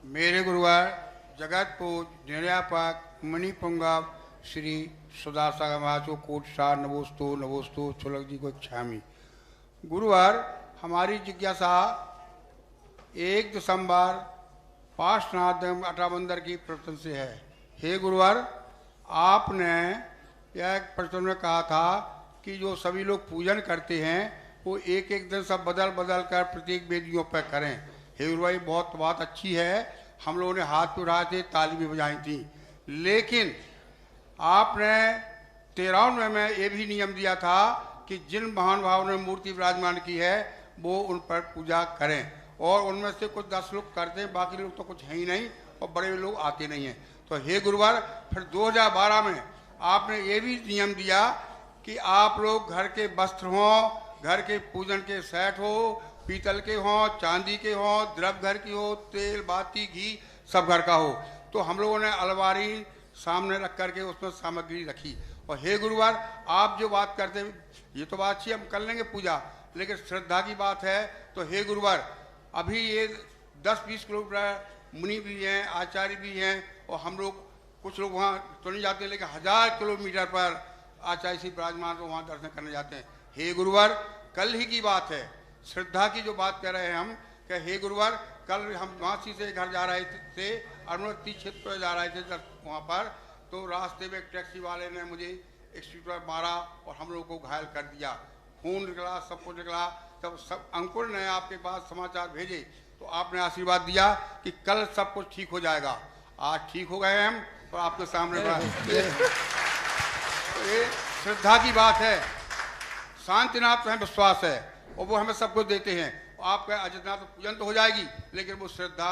मेरे गुरुवार जगत पूज निर्यापक मणि पुंगव श्री सुधा सागर महाचो कोट सार नवोस्तु नवोस्तु चुलक जी को क्षामी। गुरुवार हमारी जिज्ञासा 1 दिसंबर पार्श्वनाथ अटाबंदर की प्रवचन से है। हे गुरुवार, आपने यह एक प्रवचन में कहा था कि जो सभी लोग पूजन करते हैं वो एक एक दिन सब बदल बदल कर प्रत्येक वेदियों पर करें। हे गुरुवार, बहुत बात अच्छी है, हम लोगों ने हाथ भी उठाए थे, ताली भी बजाई थी, लेकिन आपने 53 में ये भी नियम दिया था कि जिन महान भाव ने मूर्ति विराजमान की है वो उन पर पूजा करें, और उनमें से कुछ 10 लोग करते हैं, बाकी लोग तो कुछ है ही नहीं और बड़े लोग आते नहीं हैं। तो हे गुरुवार, फिर 2012 में आपने ये भी नियम दिया कि आप लोग घर के वस्त्र हों, घर के पूजन के सेट हो, पीतल के हों, चांदी के हों, द्रव्य घर की हो, तेल बाती घी सब घर का हो। तो हम लोगों ने अलमारी सामने रख करके उसमें सामग्री रखी। और हे गुरुवार, आप जो बात करते हैं ये तो बात अच्छी, हम कर लेंगे पूजा, लेकिन श्रद्धा की बात है। तो हे गुरुवार, अभी ये 10-20 किलोमीटर मुनि भी हैं, आचार्य भी हैं, और हम लोग कुछ लोग वहाँ तो नहीं जाते, लेकिन 1000 किलोमीटर पर आचार्य श्री विराजमान तो वहाँ दर्शन करने जाते हैं। हे गुरुवार, कल ही की बात है, श्रद्धा की जो बात कर रहे हैं हम, कि हे गुरुवार, कल हम वासी से घर जा रहे थे, अरुणवती क्षेत्र पर जा रहे थे, वहाँ पर तो रास्ते में एक टैक्सी वाले ने मुझे एक सीट पर मारा और हम लोग को घायल कर दिया, खून निकला, सब कुछ निकला। तब सब अंकुर ने आपके पास समाचार भेजे तो आपने आशीर्वाद दिया कि कल सब कुछ ठीक हो जाएगा। आज ठीक हो गए हम और आपके सामने ये श्रद्धा की बात है। शांतिनाथ हमें विश्वास है और वो हमें सब कुछ देते हैं। आपका अजितनाथ पूजन तो हो जाएगी, लेकिन वो श्रद्धा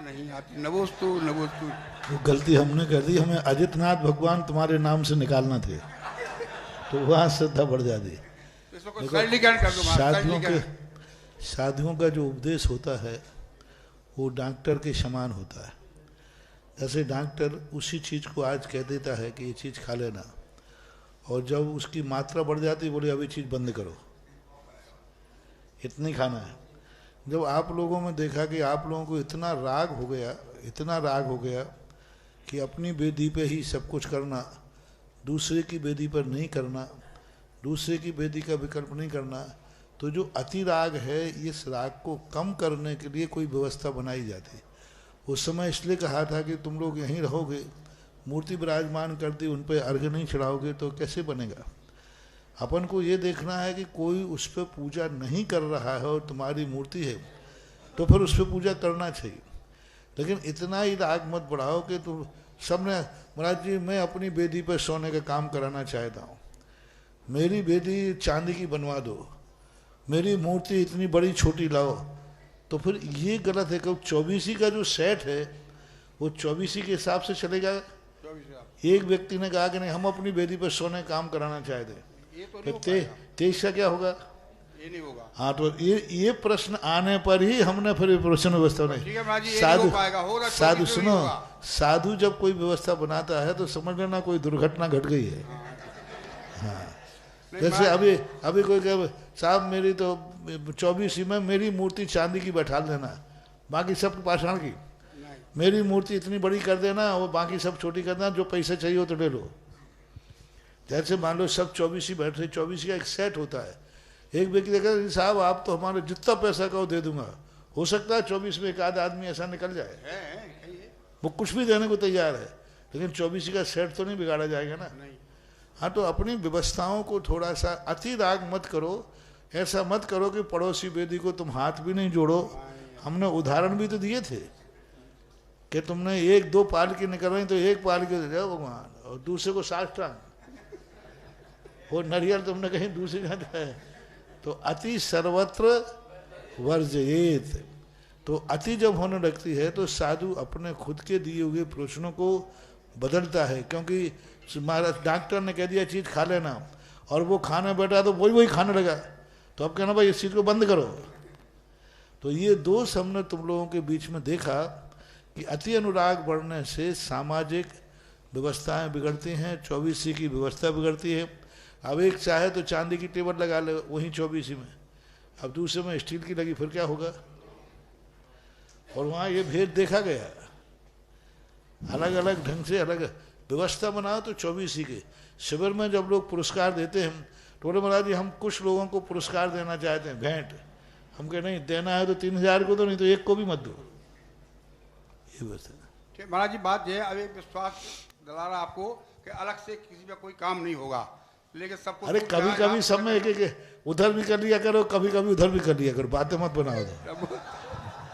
नहीं आती। नवोस्तु नवोस्तु। वो गलती हमने कर दी, हमें अजितनाथ भगवान तुम्हारे नाम से निकालना थे, तो वहाँ श्रद्धा बढ़ जाती। साधुओं का जो उपदेश होता है वो डॉक्टर के समान होता है। जैसे डॉक्टर उसी चीज़ को आज कह देता है कि ये चीज़ खा लेना, और जब उसकी मात्रा बढ़ जाती है बोले अभी चीज़ बंद करो, इतनी खाना है। जब आप लोगों में देखा कि आप लोगों को इतना राग हो गया कि अपनी बेदी पे ही सब कुछ करना, दूसरे की बेदी पर नहीं करना, दूसरे की बेदी का विकल्प नहीं करना, तो जो अति राग है इस राग को कम करने के लिए कोई व्यवस्था बनाई जाती। उस समय इसलिए कहा था कि तुम लोग यहीं रहोगे, मूर्ति विराजमान कर दी, उन पर अर्घ नहीं चढ़ाओगे तो कैसे बनेगा। अपन को ये देखना है कि कोई उस पर पूजा नहीं कर रहा है और तुम्हारी मूर्ति है तो फिर उस पर पूजा करना चाहिए। लेकिन इतना ही राग मत बढ़ाओ कि तुम सबने, महाराज जी मैं अपनी बेदी पर सोने का काम कराना चाहता हूँ, मेरी बेदी चांदी की बनवा दो, मेरी मूर्ति इतनी बड़ी छोटी लाओ, तो फिर ये गलत है। क्योंकि 24 का जो सेट है वो 24 के हिसाब से चलेगा। एक व्यक्ति ने कहा कि नहीं हम अपनी बेदी पर सोने काम कराना चाहते, फिर 23 का क्या होगा? ये नहीं होगा। हाँ, तो ये प्रश्न आने पर ही हमने फिर प्रश्न व्यवस्था नहीं। साधु सुनो, साधु जब कोई व्यवस्था बनाता है तो समझ लेना कोई दुर्घटना घट गई है। हाँ, जैसे अभी कोई कहे साहब मेरी तो 24 में मेरी मूर्ति चांदी की बैठा देना, बाकी सब पाषाण की, मेरी मूर्ति इतनी बड़ी कर देना और बाकी सब छोटी कर देना, जो पैसे चाहिए हो तो ले लो। जैसे मान लो सब 24 ही बैठ रहे, 24 का एक सेट होता है। एक व्यक्ति देखा साहब आप तो हमारे जितना पैसा कहो दे दूंगा, हो सकता है 24 में एक आध आदमी ऐसा निकल जाए वो कुछ भी देने को तैयार है, लेकिन 24 का सेट तो नहीं बिगाड़ा जाएगा ना। हाँ, तो अपनी व्यवस्थाओं को थोड़ा सा अति राग मत करो। ऐसा मत करो कि पड़ोसी बेदी को तुम हाथ भी नहीं जोड़ो। हमने उदाहरण भी तो दिए थे कि तुमने 1-2 पाल की निकल रही तो एक पाल की दे जाओ भगवान, और दूसरे को साष्टांग, वो नरियल तुमने कहीं दूसरी जगह है। तो अति सर्वत्र वर्जयेत। तो अति जब होने लगती है तो साधु अपने खुद के दिए हुए प्रश्नों को बदलता है, क्योंकि महाराज डॉक्टर ने कह दिया चीज़ खा लेना और वो खाने बैठा तो वही खाने लगा, तो अब कहना भाई इस चीज़ को बंद करो। तो ये दोष हमने तुम लोगों के बीच में देखा कि अति अनुराग बढ़ने से सामाजिक व्यवस्थाएं बिगड़ती हैं, 24 की व्यवस्था बिगड़ती है। अब एक चाहे तो चांदी की टेबल लगा ले वहीं 24 में, अब दूसरे में स्टील की लगी, फिर क्या होगा। और वहाँ ये भेद देखा गया, अलग अलग ढंग से अलग व्यवस्था बनाओ। तो 24 के शिविर में जब लोग पुरस्कार देते हैं तो बोले महाराज जी हम कुछ लोगों को पुरस्कार देना चाहते हैं, भेंट। हम कह नहीं देना है तो 3000 को दो, नहीं तो एक को भी मत दो। ये व्यवस्था महाराज जी बात ये, अब एक विश्वास दिला रहा आपको कि अलग से किसी में कोई काम नहीं होगा, लेकिन सबको अरे कभी कभी सब में एक उधर भी कर लिया करो, कभी कभी उधर भी कर लिया करो, बातें मत बनाओ दो।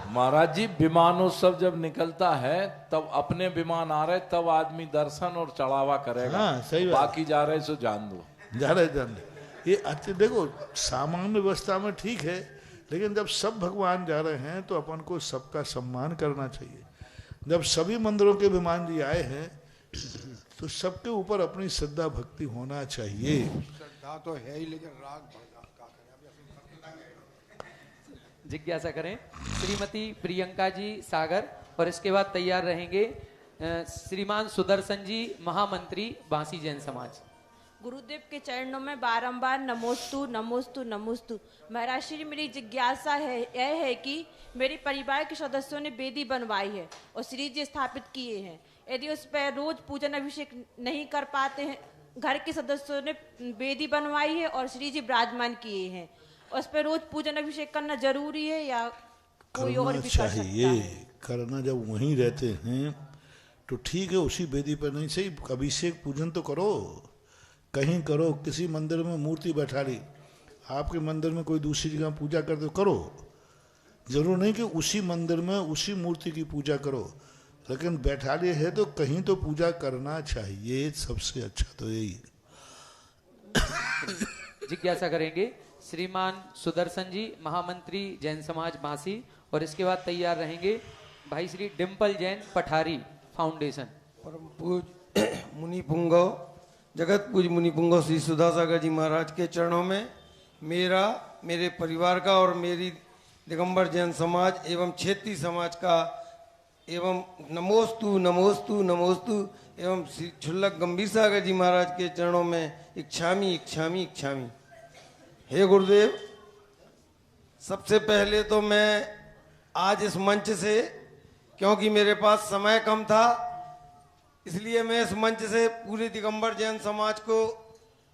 महाराज जी विमानोत्सव जब निकलता है तब अपने विमान आ रहे तब आदमी दर्शन और चढ़ावा करेगा। हाँ, सही बात। बाकी जा रहे सो जान दो, जान दो। ये अच्छे देखो सामान्य व्यवस्था में ठीक है, लेकिन जब सब भगवान जा रहे हैं तो अपन को सबका सम्मान करना चाहिए। जब सभी मंदिरों के विमान जी आए हैं तो सबके ऊपर अपनी श्रद्धा भक्ति होना चाहिए। श्रद्धा तो है ही, लेकिन राग बढ़ जाता है। जिज्ञासा करें श्रीमती प्रियंका जी सागर, और इसके बाद तैयार रहेंगे श्रीमान सुदर्शन जी महामंत्री बांसी जैन समाज। गुरुदेव के चरणों में बारंबार नमोस्तु नमोस्तु नमोस्तु। महाराज श्री मेरी जिज्ञासा है यह है कि मेरे परिवार के सदस्यों ने वेदी बनवाई है और श्री जी स्थापित किए हैं, यदि उस पर रोज पूजन अभिषेक नहीं कर पाते हैं, घर के सदस्यों ने वेदी बनवाई है और श्री जी विराजमान किए हैं, उस पर रोज पूजन अभिषेक करना जरूरी है या कोई और भी कर सकता है? करना जब वहीं रहते हैं तो ठीक है, उसी वेदी पर नहीं सही अभिषेक पूजन तो करो, कहीं करो, किसी मंदिर में मूर्ति बैठा ली, आपके मंदिर में कोई दूसरी जगह पूजा करते करो, जरूर नहीं कि उसी मंदिर में उसी मूर्ति की पूजा करो, लेकिन बैठा लिए है तो कहीं तो पूजा करना चाहिए, सबसे अच्छा तो यही है। जिज्ञासा करेंगे श्रीमान सुदर्शन जी महामंत्री जैन समाज बांसी, और इसके बाद तैयार रहेंगे भाई श्री डिम्पल जैन पठारी फाउंडेशन। परम पूज मुनि पुंगव जगत पूज मुनि पुंगव श्री सुधासागर जी महाराज के चरणों में मेरा, मेरे परिवार का और मेरी दिगंबर जैन समाज एवं क्षेत्रीय समाज का एवं नमोस्तु नमोस्तु नमोस्तु एवं श्री क्षुल्लक गंभीर सागर जी महाराज के चरणों में इच्छामी इच्छामी इच्छामी। हे गुरुदेव, सबसे पहले तो मैं आज इस मंच से, क्योंकि मेरे पास समय कम था, इसलिए मैं इस मंच से पूरे दिगंबर जैन समाज को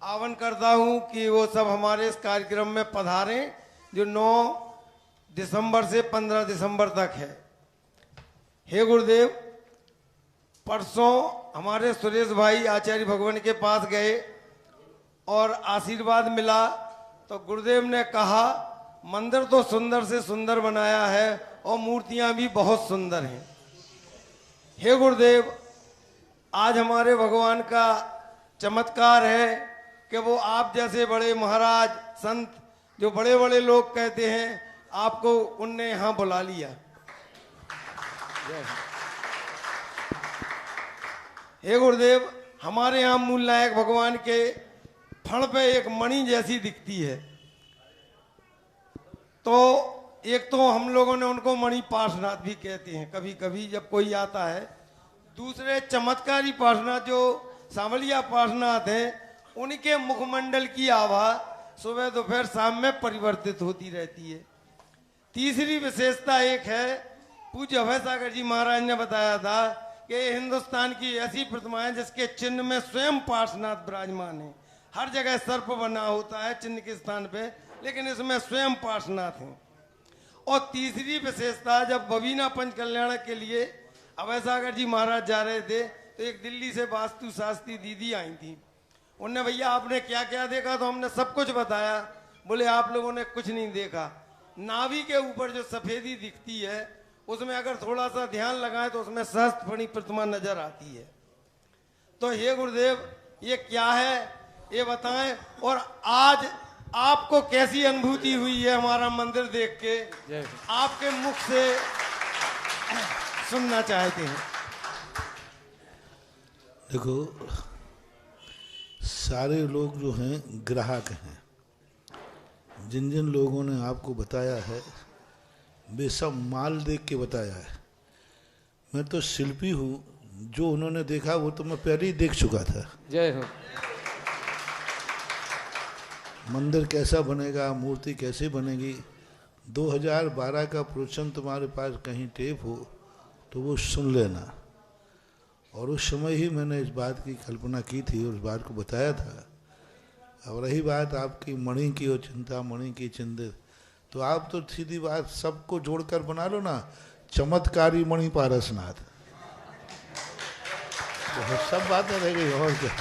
आह्वान करता हूं कि वो सब हमारे इस कार्यक्रम में पधारें, जो 9 दिसंबर से 15 दिसंबर तक है। हे गुरुदेव, परसों हमारे सुरेश भाई आचार्य भगवान के पास गए और आशीर्वाद मिला, तो गुरुदेव ने कहा मंदिर तो सुंदर से सुंदर बनाया है और मूर्तियां भी बहुत सुंदर हैं। हे गुरुदेव, आज हमारे भगवान का चमत्कार है कि वो आप जैसे बड़े महाराज संत, जो बड़े बड़े लोग कहते हैं, आपको उनने यहाँ बुला लिया। हे गुरुदेव, हमारे यहाँ मूल नायक भगवान के फण पे एक मणि जैसी दिखती है, तो एक तो हम लोगों ने उनको मणि पार्श्वनाथ भी कहते हैं कभी कभी जब कोई आता है। दूसरे चमत्कारी पार्श्वनाथ जो सांवलिया पार्श्वनाथ हैं, उनके मुखमंडल की आभा सुबह दोपहर शाम में परिवर्तित होती रहती है। तीसरी विशेषता एक है, पूज्य अभय सागर जी महाराज ने बताया था कि हिंदुस्तान की ऐसी प्रतिमा है जिसके चिन्ह में स्वयं पार्श्वनाथ विराजमान है। हर जगह सर्प बना होता है चिन्ह के स्थान पे, लेकिन इसमें स्वयं पार्श्वनाथ हैं। और तीसरी विशेषता, जब बबीना पंच कल्याण के लिए अभय सागर जी महाराज जा रहे थे, तो एक दिल्ली से वास्तु शास्त्री दीदी आई थी। उनने, भैया आपने क्या क्या देखा? तो हमने सब कुछ बताया। बोले आप लोगों ने कुछ नहीं देखा, नाभि के ऊपर जो सफेदी दिखती है उसमें अगर थोड़ा सा ध्यान लगाएं तो उसमें सहस्त्रफणी प्रतिमा नजर आती है। तो हे गुरुदेव, ये क्या है ये बताएं, और आज आपको कैसी अनुभूति हुई है हमारा मंदिर देख के, आपके मुख से सुनना चाहते हैं। देखो, सारे लोग जो हैं ग्राहक हैं। जिन जिन लोगों ने आपको बताया है वे सब माल देख के बताया है। मैं तो शिल्पी हूँ, जो उन्होंने देखा वो तो मैं पहले ही देख चुका था। जय हो। मंदिर कैसा बनेगा, मूर्ति कैसे बनेगी, 2012 का प्रवचन तुम्हारे पास कहीं टेप हो तो वो सुन लेना। और उस समय ही मैंने इस बात की कल्पना की थी, उस बात को बताया था। अब रही बात आपकी मणि की और चिंता मणि की चिंतित, तो आप तो सीधी बात सबको जोड़कर बना लो ना, चमत्कारी मणि पारसनाथ, तो सब बातें रह गई। और क्या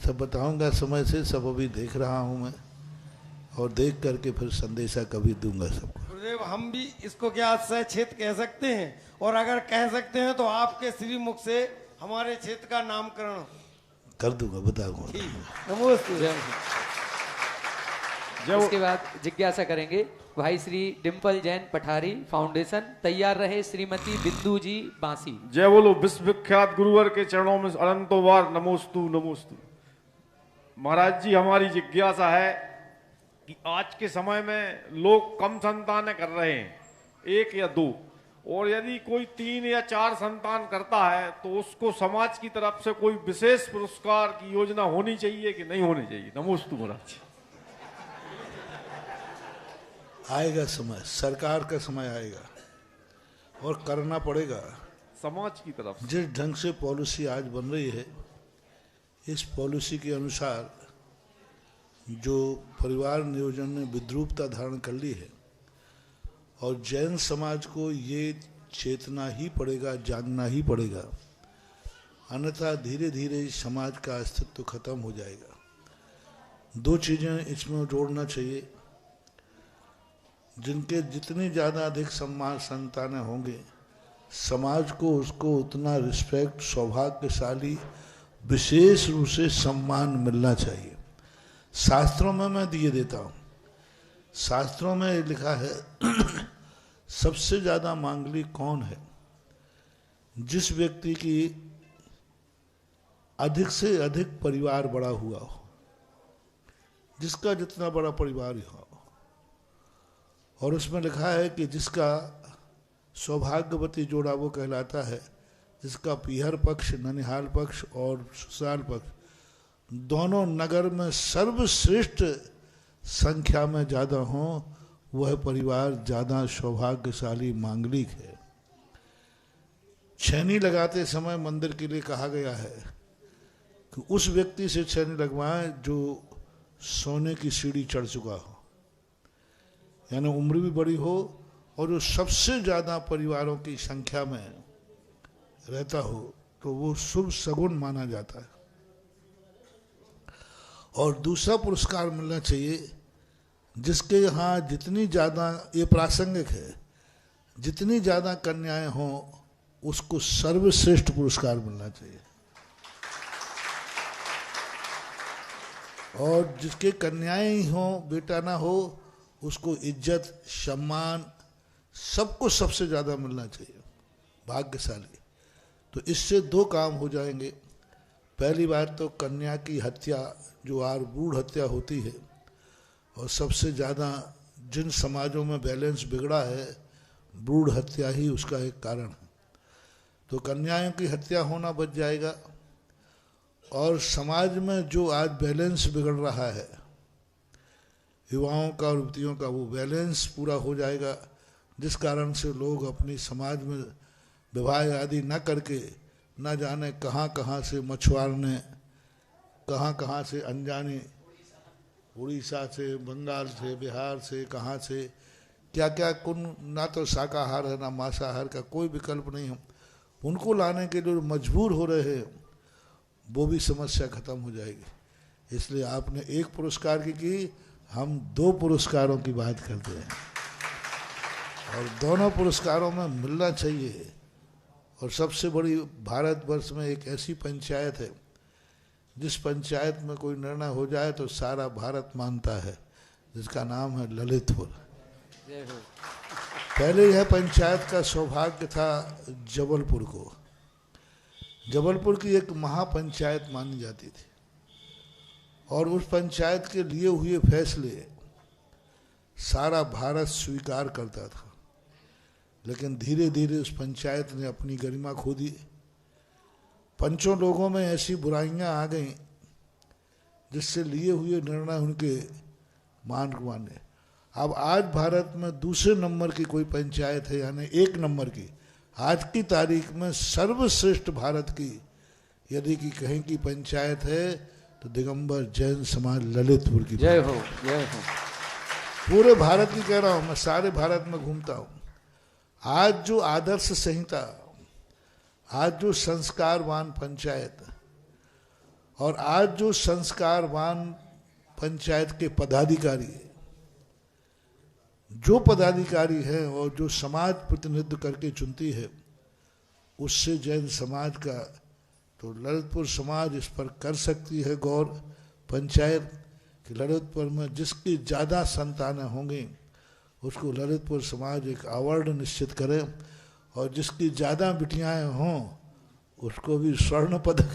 सब बताऊंगा समय से, सब अभी देख रहा हूं मैं, और देख करके फिर संदेशा कभी दूंगा सबको। गुरुदेव, हम भी इसको क्या क्षेत्र कह सकते हैं? और अगर कह सकते हैं तो आपके श्रीमुख से हमारे क्षेत्र का नामकरण कर दूंगा, बताऊंगा। नमस्ते। उसके बाद जिज्ञासा करेंगे भाई श्री डिम्पल जैन पठारी फाउंडेशन, तैयार रहे श्रीमती बिंदु जी बांसी। जय बोलो विश्वविख्यात गुरुवर के चरणों में अनंतों बार नमोस्तु नमोस्तु। महाराज जी, हमारी जिज्ञासा है कि आज के समय में लोग कम संतानें कर रहे हैं, 1 या 2, और यदि कोई 3 या 4 संतान करता है तो उसको समाज की तरफ से कोई विशेष पुरस्कार की योजना होनी चाहिए कि नहीं होनी चाहिए? नमोस्तु महाराज। आएगा समय, सरकार का समय आएगा और करना पड़ेगा समाज की तरफ। जिस ढंग से पॉलिसी आज बन रही है, इस पॉलिसी के अनुसार जो परिवार नियोजन ने विद्रूपता धारण कर ली है, और जैन समाज को ये चेतना ही पड़ेगा, जानना ही पड़ेगा, अन्यथा धीरे धीरे इस समाज का अस्तित्व खत्म हो जाएगा। 2 चीज़ें इसमें जोड़ना चाहिए। जिनके जितनी ज़्यादा अधिक संतानें होंगे, समाज को उसको उतना रिस्पेक्ट, सौभाग्यशाली, विशेष रूप से सम्मान मिलना चाहिए। शास्त्रों में मैं दिए देता हूँ, शास्त्रों में लिखा है सबसे ज़्यादा मांगलिक कौन है? जिस व्यक्ति की अधिक से अधिक परिवार बड़ा हुआ हो, जिसका जितना बड़ा परिवार हो, और उसमें लिखा है कि जिसका सौभाग्यवती जोड़ा वो कहलाता है जिसका पीहर पक्ष, ननिहाल पक्ष और ससुराल पक्ष दोनों नगर में सर्वश्रेष्ठ संख्या में ज़्यादा हों, वह परिवार ज़्यादा सौभाग्यशाली मांगलिक है। छेनी लगाते समय मंदिर के लिए कहा गया है कि उस व्यक्ति से छेनी लगवाएं जो सोने की सीढ़ी चढ़ चुका हो, यानी उम्र भी बड़ी हो और जो सबसे ज़्यादा परिवारों की संख्या में रहता हो, तो वो शुभ सगुन माना जाता है। और दूसरा पुरस्कार मिलना चाहिए जिसके यहाँ जितनी ज़्यादा, ये प्रासंगिक है, जितनी ज़्यादा कन्याएं हों उसको सर्वश्रेष्ठ पुरस्कार मिलना चाहिए। और जिसके कन्याएं ही हों, बेटा ना हो, उसको इज्जत, सम्मान, सबको सबसे ज़्यादा मिलना चाहिए, भाग्यशाली। तो इससे दो काम हो जाएंगे। पहली बात तो कन्या की हत्या जो आरबूढ़ हत्या होती है, और सबसे ज़्यादा जिन समाजों में बैलेंस बिगड़ा है, भ्रूण हत्या ही उसका एक कारण है। तो कन्याओं की हत्या होना बच जाएगा। और समाज में जो आज बैलेंस बिगड़ रहा है युवाओं का और युवतियों का, वो बैलेंस पूरा हो जाएगा, जिस कारण से लोग अपनी समाज में विवाह आदि न करके न जाने कहाँ कहाँ से मछुआरने, कहाँ कहाँ से अनजाने, उड़ीसा से, बंगाल से, बिहार से, कहाँ से क्या क्या कुन, ना तो शाकाहार है ना मांसाहार का कोई विकल्प नहीं है, उनको लाने के लिए मजबूर हो रहे हैं, वो भी समस्या खत्म हो जाएगी। इसलिए आपने एक पुरस्कार की, हम दो पुरस्कारों की बात करते हैं और दोनों पुरस्कारों में मिलना चाहिए। और सबसे बड़ी भारतवर्ष में एक ऐसी पंचायत है जिस पंचायत में कोई निर्णय हो जाए तो सारा भारत मानता है, जिसका नाम है ललितपुर। पहले यह पंचायत का सौभाग्य था जबलपुर को। जबलपुर की एक महापंचायत मानी जाती थी और उस पंचायत के लिए हुए फैसले सारा भारत स्वीकार करता था। लेकिन धीरे धीरे उस पंचायत ने अपनी गरिमा खो दी। पंचों लोगों में ऐसी बुराइयां आ गईं जिससे लिए हुए निर्णय उनके मान माने। अब आज भारत में दूसरे नंबर की कोई पंचायत है, यानी एक नंबर की, आज की तारीख में सर्वश्रेष्ठ भारत की यदि की कहीं की पंचायत है तो दिगंबर जैन समाज ललितपुर की। जय हो, जय हो। पूरे भारत की कह रहा हूं मैं, सारे भारत में घूमता हूं। आज जो आदर्श संहिता, आज जो संस्कारवान पंचायत और आज जो संस्कारवान पंचायत के पदाधिकारी, जो पदाधिकारी है और जो समाज प्रतिनिधित्व करके चुनती है, उससे जैन समाज का, तो ललितपुर समाज इस पर कर सकती है गौर पंचायत कि ललितपुर में जिसकी ज़्यादा संतानें होंगी उसको ललितपुर समाज एक अवार्ड निश्चित करे और जिसकी ज़्यादा बिटियाएँ हों उसको भी स्वर्ण पदक।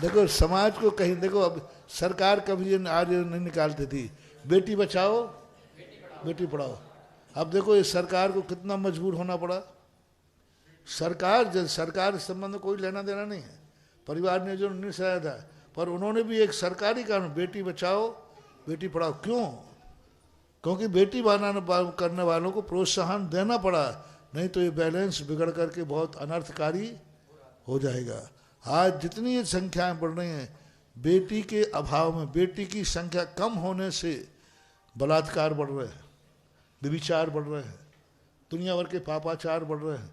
देखो समाज को कहीं, देखो अब सरकार कभी ये आज नहीं निकालती थी बेटी बचाओ बेटी पढ़ाओ। अब देखो इस सरकार को कितना मजबूर होना पड़ा। सरकार इस संबंध में कोई लेना देना नहीं है, परिवार ने जो निर्णय था, पर उन्होंने भी एक सरकारी कानून बेटी बचाओ बेटी पढ़ाओ। क्यों? क्योंकि बेटी करने वालों को प्रोत्साहन देना पड़ा, नहीं तो ये बैलेंस बिगड़ करके बहुत अनर्थकारी हो जाएगा। आज जितनी ये संख्याएं बढ़ रही हैं, बेटी के अभाव में, बेटी की संख्या कम होने से बलात्कार बढ़ रहे हैं, व्यभिचार बढ़ रहे हैं, दुनिया भर के पापाचार बढ़ रहे हैं।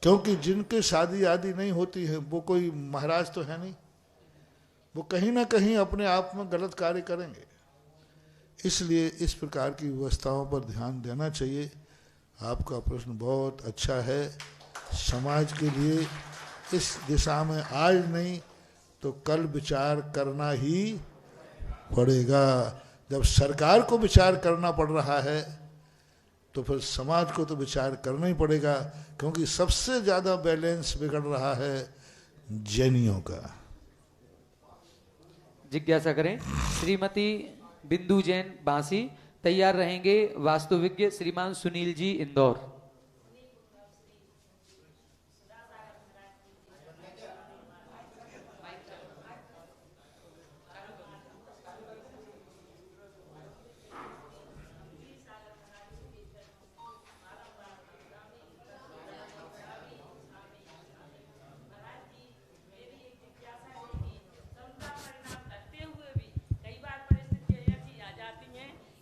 क्योंकि जिनके शादी आदि नहीं होती है वो कोई महाराज तो है नहीं, वो कहीं ना कहीं अपने आप में गलत कार्य करेंगे। इसलिए इस प्रकार की व्यवस्थाओं पर ध्यान देना चाहिए। आपका प्रश्न बहुत अच्छा है। समाज के लिए इस दिशा में आज नहीं तो कल विचार करना ही पड़ेगा। जब सरकार को विचार करना पड़ रहा है तो फिर समाज को तो विचार करना ही पड़ेगा, क्योंकि सबसे ज़्यादा बैलेंस बिगड़ रहा है जैनियों का। जिज्ञासा करें श्रीमती बिंदु जैन बांसी। तैयार रहेंगे वास्तुविज्ञ श्रीमान सुनील जी इंदौर।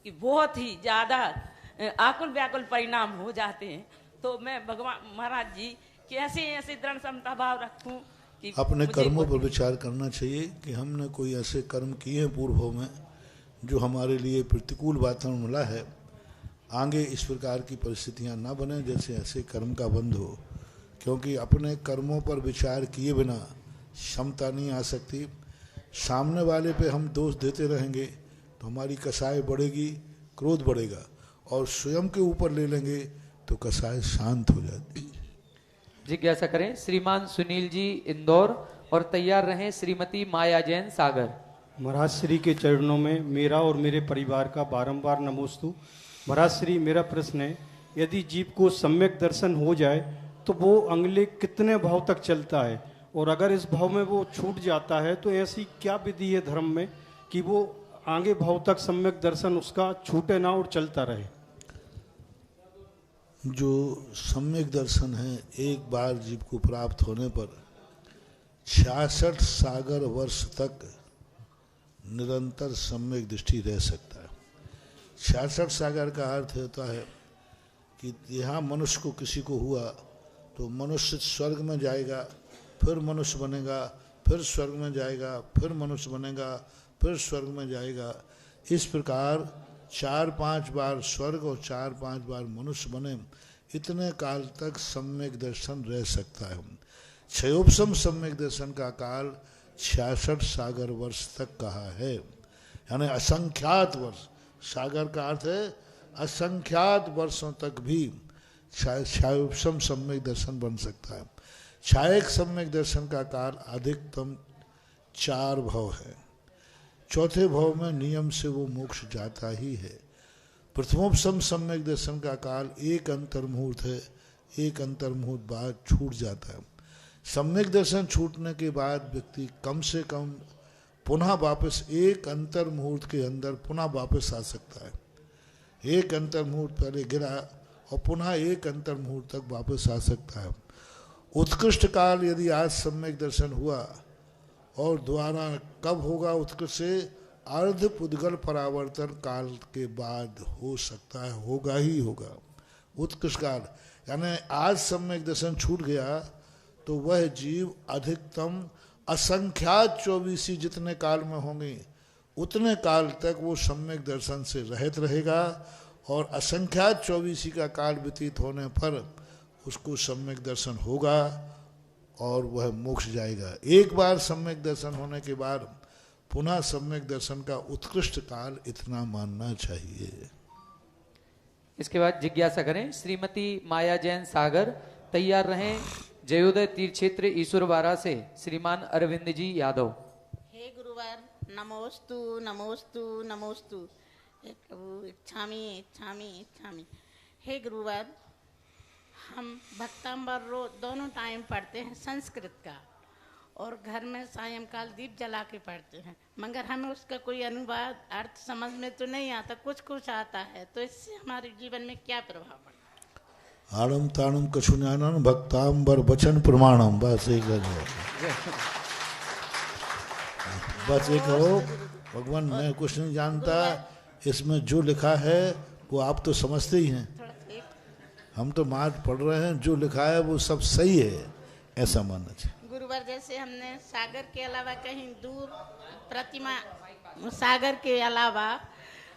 कि बहुत ही ज्यादा आकुल व्याकुल परिणाम हो जाते हैं, तो मैं भगवान महाराज जी कैसे ऐसे दृढ़ क्षमता भाव रखूं कि अपने मुझे कर्मों पर कोई- विचार करना चाहिए कि हमने कोई ऐसे कर्म किए हैं पूर्व में जो हमारे लिए प्रतिकूल वातावरण मिला है, आगे इस प्रकार की परिस्थितियां ना बने जैसे ऐसे कर्म का बंध हो, क्योंकि अपने कर्मों पर विचार किए बिना क्षमता नहीं आ सकती। सामने वाले पे हम दोष देते रहेंगे तो हमारी कसाय बढ़ेगी, क्रोध बढ़ेगा, और स्वयं के ऊपर ले लेंगे तो कसाय शांत हो जाती। जिज्ञासा करें श्रीमान सुनील जी इंदौर और तैयार रहें श्रीमती माया जैन सागर। महाराज श्री के चरणों में मेरा और मेरे परिवार का बारंबार नमोस्तु। महाराज श्री, मेरा प्रश्न है, यदि जीव को सम्यक दर्शन हो जाए तो वो अगले कितने भाव तक चलता है, और अगर इस भाव में वो छूट जाता है तो ऐसी क्या विधि है धर्म में कि वो आगे भाव तक सम्यक दर्शन उसका छूटे ना और चलता रहे? जो सम्यक दर्शन है, एक बार जीव को प्राप्त होने पर 66 सागर वर्ष तक निरंतर सम्यक दृष्टि रह सकता है। 66 सागर का अर्थ होता है कि यहाँ मनुष्य को किसी को हुआ तो मनुष्य स्वर्ग में जाएगा, फिर मनुष्य बनेगा, फिर स्वर्ग में जाएगा, फिर मनुष्य बनेगा, फिर स्वर्ग में जाएगा। इस प्रकार 4-5 बार स्वर्ग और 4-5 बार मनुष्य बने, इतने काल तक सम्यक दर्शन रह सकता है। क्षयोपम सम्यक दर्शन का काल 66 सागर वर्ष तक कहा है, यानी असंख्यात वर्ष। सागर का अर्थ है असंख्यात वर्षों तक भी क्षयोपम सम्यक दर्शन बन सकता है। क्षायक सम्यक दर्शन का काल अधिकतम 4 भव है। चौथे भव में नियम से वो मोक्ष जाता ही है। प्रथमोपम सम्यक दर्शन का काल एक अंतर मुहूर्त है, एक अंतर मुहूर्त बाद छूट जाता है। सम्यक दर्शन छूटने के बाद व्यक्ति कम से कम पुनः वापस एक अंतर मुहूर्त के अंदर पुनः वापस आ सकता है। एक अंतर मुहूर्त पहले गिरा और पुनः एक अंतर मुहूर्त तक वापस आ सकता है। उत्कृष्ट काल यदि आज सम्यक दर्शन हुआ और द्वारा कब होगा उत्कृष्ट से अर्ध पुद्गल परावर्तन काल के बाद हो सकता है, होगा ही होगा उत्कृष्ट काल। यानी आज सम्यक दर्शन छूट गया तो वह जीव अधिकतम असंख्यात 24 जितने काल में होंगे उतने काल तक वो सम्यक दर्शन से रहित रहेगा, और असंख्यात 24 का काल व्यतीत होने पर उसको सम्यक दर्शन होगा और वह मोक्ष जाएगा। एक बार सम्यक दर्शन होने के बाद पुनः सम्यक दर्शन का उत्कृष्ट काल इतना मानना चाहिए। इसके बाद जिज्ञासा करें श्रीमती माया जैन सागर। तैयार रहें जयोदय तीर्थ क्षेत्र ईश्वरवारा से श्रीमान अरविंद जी यादव। हे गुरुवर, नमोस्तु नमोस्तु नमोस्तु। हे प्रभु, इच्छामि इच्छामि इच्छामि। हे गुरुवर, हम भक्तांबर रोज दोनों टाइम पढ़ते हैं संस्कृत का, और घर में सायंकाल दीप जला के पढ़ते हैं, मगर हमें उसका कोई अनुवाद अर्थ समझ में तो नहीं आता, कुछ कुछ आता है, तो इससे हमारे जीवन में क्या प्रभाव पड़ता है? आड़म ताड़म कछु ज्ञानम भक्तांबर वचन प्रमाणम। बस एक बस एक हो भगवान, मैं कुछ नहीं जानता, इसमें जो लिखा है वो आप तो समझते ही हैं, हम तो मार्च पढ़ रहे हैं, जो लिखा है वो सब सही है, ऐसा मानना चाहिए। गुरुवर, जैसे हमने सागर के अलावा कहीं दूर प्रतिमा, सागर के अलावा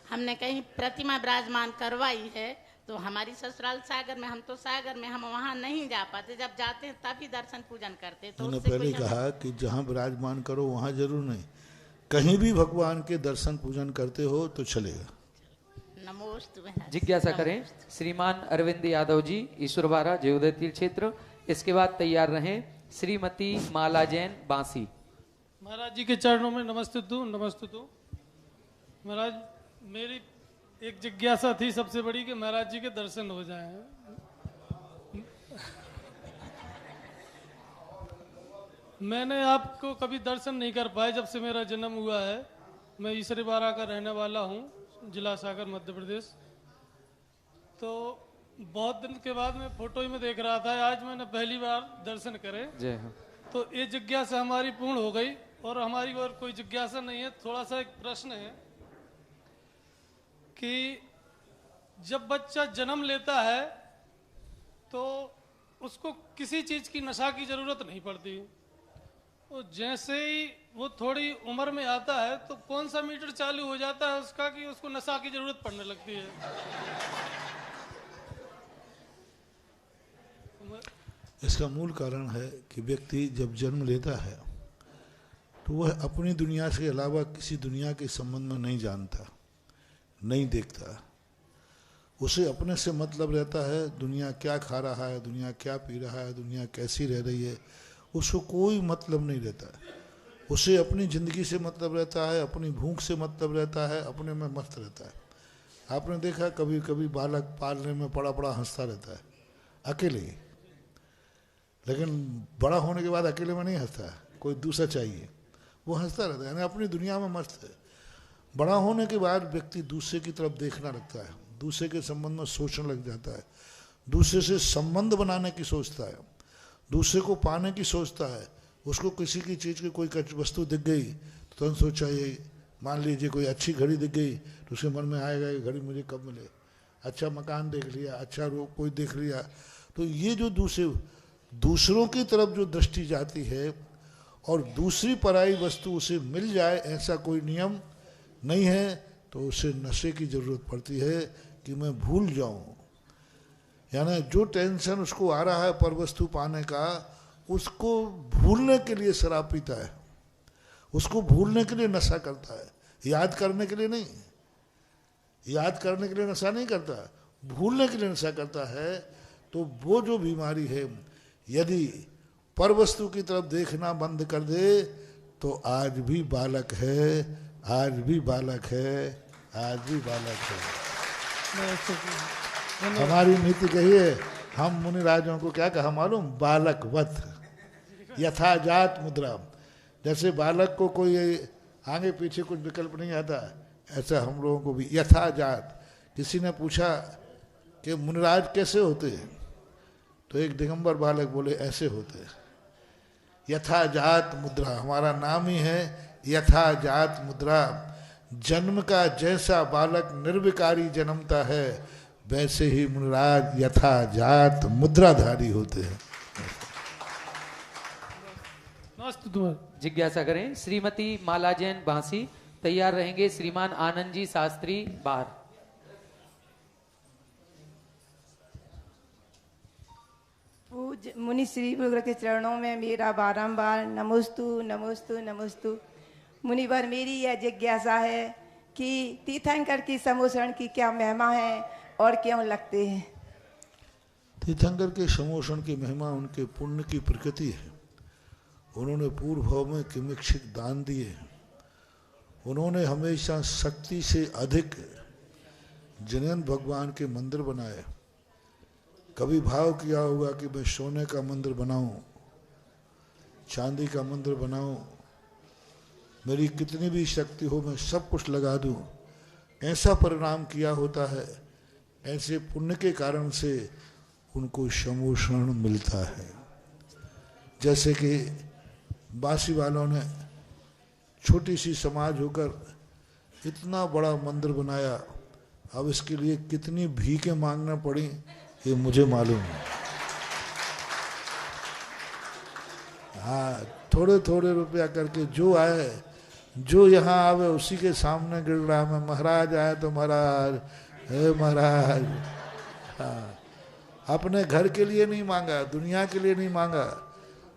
हमने कहीं प्रतिमा विराजमान करवाई है, तो हमारी ससुराल सागर में, हम तो सागर में, हम वहाँ नहीं जा पाते, जब जाते हैं तभी दर्शन पूजन करते। तो मैंने पहले कहा कि जहाँ विराजमान करो वहाँ जरूर नहीं, कहीं भी भगवान के दर्शन पूजन करते हो तो चलेगा। जिज्ञासा करें श्रीमान अरविंद यादव जी ईश्वरवारा जयोदय तीर्थ क्षेत्र। इसके बाद तैयार रहें श्रीमती माला जैन बांसी। महाराज जी के चरणों में नमस्ते तू। महाराज मेरी एक जिज्ञासा थी सबसे बड़ी कि महाराज जी के दर्शन हो जाएं। मैंने आपको कभी दर्शन नहीं कर पाया जब से मेरा जन्म हुआ है। मैं ईसरीबारा का रहने वाला हूँ, जिला सागर मध्य प्रदेश। तो बहुत दिन के बाद मैं फोटो ही में देख रहा था, आज मैंने पहली बार दर्शन करे। जय हो। तो ये जिज्ञासा हमारी पूर्ण हो गई और हमारी और कोई जिज्ञासा नहीं है। थोड़ा सा एक प्रश्न है कि जब बच्चा जन्म लेता है तो उसको किसी चीज की नशा की जरूरत नहीं पड़ती। तो जैसे ही वो थोड़ी उम्र में आता है तो कौन सा मीटर चालू हो जाता है उसका कि उसको नशा की जरूरत पड़ने लगती है। इसका मूल कारण है कि व्यक्ति जब जन्म लेता है तो वह अपनी दुनिया के अलावा किसी दुनिया के संबंध में नहीं जानता, नहीं देखता। उसे अपने से मतलब रहता है, दुनिया क्या खा रहा है, दुनिया क्या पी रहा है, दुनिया कैसी रह रही है, उसको कोई मतलब नहीं रहता है। उसे अपनी ज़िंदगी से मतलब रहता है, अपनी भूख से मतलब रहता है, अपने में मस्त रहता है। आपने देखा कभी कभी बालक पालने में बड़ा बड़ा हंसता रहता है अकेले, लेकिन बड़ा होने के बाद अकेले में नहीं हंसता है, कोई दूसरा चाहिए, वो हंसता रहता है, यानी अपनी दुनिया में मस्त है। बड़ा होने के बाद व्यक्ति दूसरे की तरफ देखना लगता है, दूसरे के संबंध में सोचने लग जाता है, दूसरे से संबंध बनाने की सोचता है, दूसरे को पाने की सोचता है। उसको किसी की चीज़ की कोई वस्तु दिख गई तो तुरंत सोचा, ये मान लीजिए कोई अच्छी घड़ी दिख गई तो उसके मन में आएगा ये घड़ी मुझे कब मिले। अच्छा मकान देख लिया, अच्छा कोई देख लिया, तो ये जो दूसरों की तरफ जो दृष्टि जाती है और दूसरी पराई वस्तु उसे मिल जाए, ऐसा कोई नियम नहीं है, तो उसे नशे की ज़रूरत पड़ती है कि मैं भूल जाऊं। यानी जो टेंशन उसको आ रहा है पर वस्तु पाने का, उसको भूलने के लिए शराब पीता है, उसको भूलने के लिए नशा करता है, याद करने के लिए नहीं। याद करने के लिए नशा नहीं करता, भूलने के लिए नशा करता है। तो वो जो बीमारी है, यदि पर वस्तु की तरफ देखना बंद कर दे तो आज भी बालक है, आज भी बालक है, आज भी बालक है। हमारी नीति कही है, हम मुनि राजों को क्या कहा मालूम, बालकवत यथा जात मुद्रा। जैसे बालक को कोई आगे पीछे कुछ विकल्प नहीं आता, ऐसा हम लोगों को भी यथा जात। किसी ने पूछा कि मुनिराज कैसे होते हैं, तो एक दिगंबर बालक बोले ऐसे होते हैं, यथा जात मुद्रा। हमारा नाम ही है यथा जात मुद्रा। जन्म का जैसा बालक निर्विकारी जन्मता है, वैसे ही मुनिराज यथा जात मुद्राधारी होते हैं। जिज्ञासा करें। श्रीमती माला जैन बांसी तैयार रहेंगे। श्रीमान आनंद जी शास्त्री बाहर। पूज्य मुनि श्री गुरु के चरणों में मेरा बारंबार नमोस्तु नमोस्तु नमोस्तु। मुनिवर, मेरी यह जिज्ञासा है कि तीर्थंकर की समोषण की क्या महिमा है और क्यों लगते हैं? तीर्थंकर के समोषण की महिमा उनके पुण्य की प्रकृति है। उन्होंने पूर्व भाव में किमिच्छित दान दिए। उन्होंने हमेशा शक्ति से अधिक जिनेन्द्र भगवान के मंदिर बनाए। कभी भाव किया होगा कि मैं सोने का मंदिर बनाऊं, चांदी का मंदिर बनाऊं, मेरी कितनी भी शक्ति हो मैं सब कुछ लगा दूं, ऐसा परिणाम किया होता है। ऐसे पुण्य के कारण से उनको समोषण मिलता है। जैसे कि बासी वालों ने छोटी सी समाज होकर इतना बड़ा मंदिर बनाया, अब इसके लिए कितनी भीखें मांगना पड़ी ये मुझे मालूम है। हाँ, थोड़े थोड़े रुपया करके जो आए, जो यहाँ आवे उसी के सामने गिर रहा, मैं महाराज आया तो महाराज, हे महाराज। हाँ, अपने घर के लिए नहीं मांगा, दुनिया के लिए नहीं मांगा,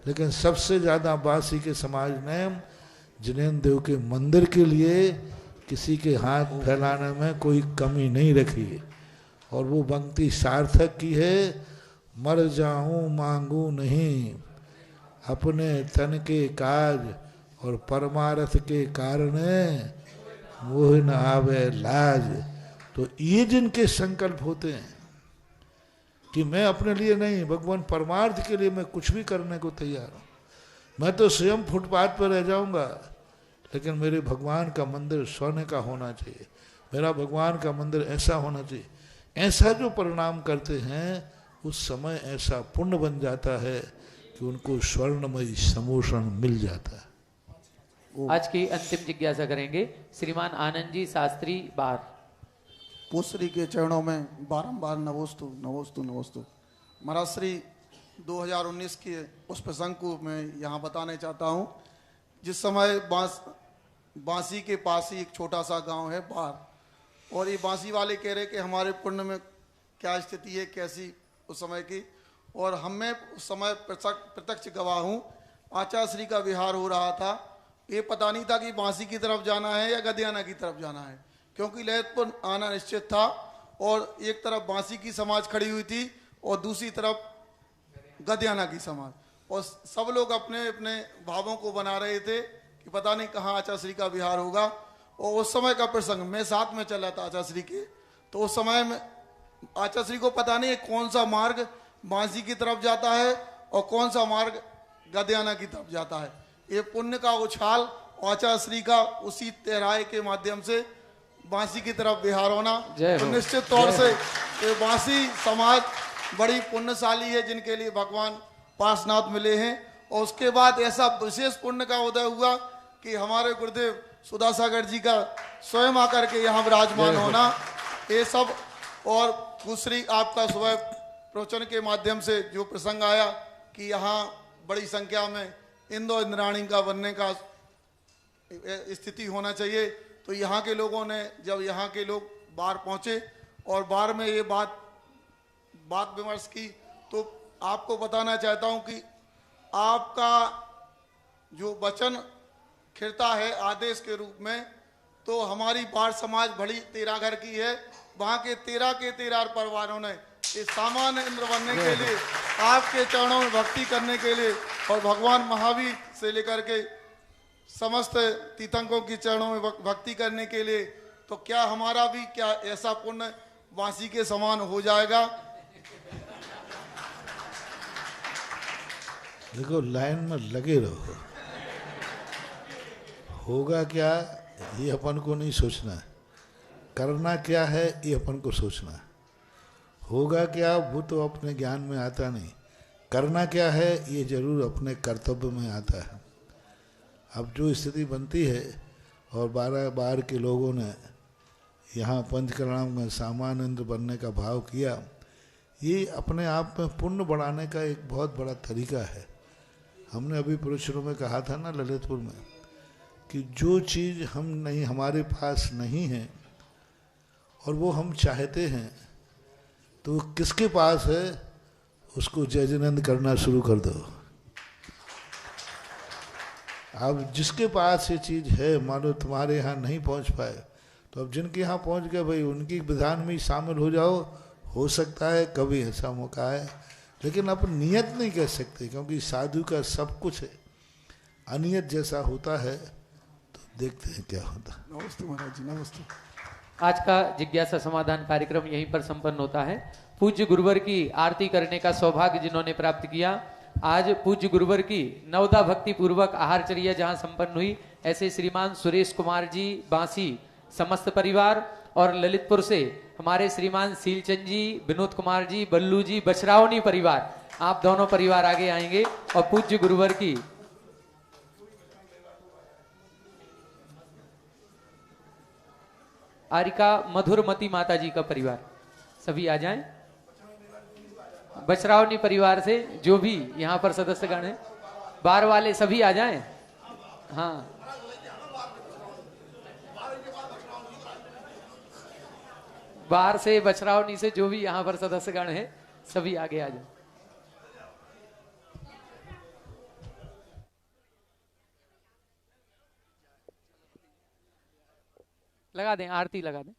लेकिन सबसे ज़्यादा बासी के समाज ने जिनेन्द्र देव के मंदिर के लिए किसी के हाथ फैलाने में कोई कमी नहीं रखी। और वो पंक्ति सार्थक की है, मर जाऊं मांगू नहीं, अपने तन के काज और परमार्थ के कारण मोह न आवे लाज। तो ये जिनके संकल्प होते हैं कि मैं अपने लिए नहीं, भगवान परमार्थ के लिए मैं कुछ भी करने को तैयार हूँ, मैं तो स्वयं फुटपाथ पर रह जाऊंगा, लेकिन मेरे भगवान का मंदिर सोने का होना चाहिए, मेरा भगवान का मंदिर ऐसा होना चाहिए, ऐसा जो परिणाम करते हैं उस समय ऐसा पुण्य बन जाता है कि उनको स्वर्णमयी समोषण मिल जाता है। आज की अंतिम जिज्ञासा करेंगे श्रीमान आनंद जी शास्त्री बार। पूज्य के चरणों में बारंबार नमोस्तु नमोस्तु नमोस्तु। महाराज श्री 2019 के उस प्रसंग को मैं यहाँ बताना चाहता हूँ। जिस समय बांसी के पास ही एक छोटा सा गांव है बार, और ये बांसी वाले कह रहे कि हमारे पुण्य में क्या स्थिति है कैसी उस समय की, और हमें उस समय प्रत्यक्ष गवाह हूँ। आचाश्री का विहार हो रहा था, ये पता नहीं था कि बांसी की तरफ जाना है या गदियाना की तरफ जाना है, क्योंकि ललितपुर आना निश्चित था, और एक तरफ बांसी की समाज खड़ी हुई थी और दूसरी तरफ गदियाना की समाज, और सब लोग अपने अपने भावों को बना रहे थे कि पता नहीं कहाँ आचाश्री का विहार होगा। और उस समय का प्रसंग मैं साथ में चला था आचाश्री के, तो उस समय में आचाश्री को पता नहीं कौन सा मार्ग बांसी की तरफ जाता है और कौन सा मार्ग गदियाना की तरफ जाता है। ये पुण्य का उछाल आचाश्री का उसी तेराए के माध्यम से बांसी की तरफ विहार होना, तो निश्चित तौर से ये बांसी समाज बड़ी पुण्यशाली है जिनके लिए भगवान पार्श्वनाथ मिले हैं। और उसके बाद ऐसा विशेष पुण्य का उदय हुआ कि हमारे गुरुदेव सुधासागर जी का स्वयं आकर के यहाँ विराजमान होना, ये सब। और दूसरी आपका सुबह प्रवचन के माध्यम से जो प्रसंग आया कि यहाँ बड़ी संख्या में इंदो इंद्राणी का बनने का स्थिति होना चाहिए, तो यहाँ के लोगों ने जब यहाँ के लोग बाहर पहुँचे और बाहर में ये बात विमर्श की, तो आपको बताना चाहता हूँ कि आपका जो वचन खिरता है आदेश के रूप में, तो हमारी बाढ़ समाज बड़ी तेरा घर की है, वहाँ के 13 परिवारों ने इस सामान्य इंद्र बनने के लिए आपके चरणों में भक्ति करने के लिए और भगवान महावीर से लेकर के समस्त तीर्थंकरों की चरणों में भक्ति करने के लिए, तो क्या हमारा भी क्या ऐसा पुण्य बांसी के समान हो जाएगा? देखो, लाइन में लगे रहो, होगा क्या ये अपन को नहीं सोचना है, करना क्या है ये अपन को सोचना है। होगा क्या वो तो अपने ज्ञान में आता नहीं, करना क्या है ये जरूर अपने कर्तव्य में आता है। अब जो स्थिति बनती है और 12 बार के लोगों ने यहाँ पंचकर्णाम में सामान्य इंद्र बनने का भाव किया, ये अपने आप में पुण्य बढ़ाने का एक बहुत बड़ा तरीका है। हमने अभी पुरुषों में कहा था ना ललितपुर में कि जो चीज़ हम नहीं, हमारे पास नहीं है और वो हम चाहते हैं, तो किसके पास है उसको जय जयनंद करना शुरू कर दो। अब जिसके पास ये चीज़ है, मानो तुम्हारे यहाँ नहीं पहुँच पाए, तो अब जिनके यहाँ पहुँच गए भाई उनकी विधान में शामिल हो जाओ। हो सकता है कभी ऐसा मौका है, लेकिन अपन नियत नहीं कह सकते, क्योंकि साधु का सब कुछ है, अनियत जैसा होता है तो देखते हैं क्या होता है। नमस्ते महाराज जी, नमस्ते। आज का जिज्ञासा समाधान कार्यक्रम यहीं पर संपन्न होता है। पूज्य गुरुवर की आरती करने का सौभाग्य जिन्होंने प्राप्त किया, आज पूज्य गुरुवर की नवदा भक्ति पूर्वक आहारचर्या जहां संपन्न हुई, ऐसे श्रीमान सुरेश कुमार जी बांसी समस्त परिवार और ललितपुर से हमारे श्रीमान सीलचंद जी, विनोद कुमार जी, बल्लू जी, बछरावनी परिवार, आप दोनों परिवार आगे आएंगे और पूज्य गुरुवर की आरिका मधुरमती माता जी का परिवार सभी आ जाएं। बछरावनी परिवार से जो भी यहाँ पर सदस्यगण हैं, बार वाले सभी आ जाएं। हाँ, बाहर से बछरावनी से जो भी यहाँ पर सदस्यगण हैं सभी आगे आ जाएं। लगा दें, आरती लगा दें।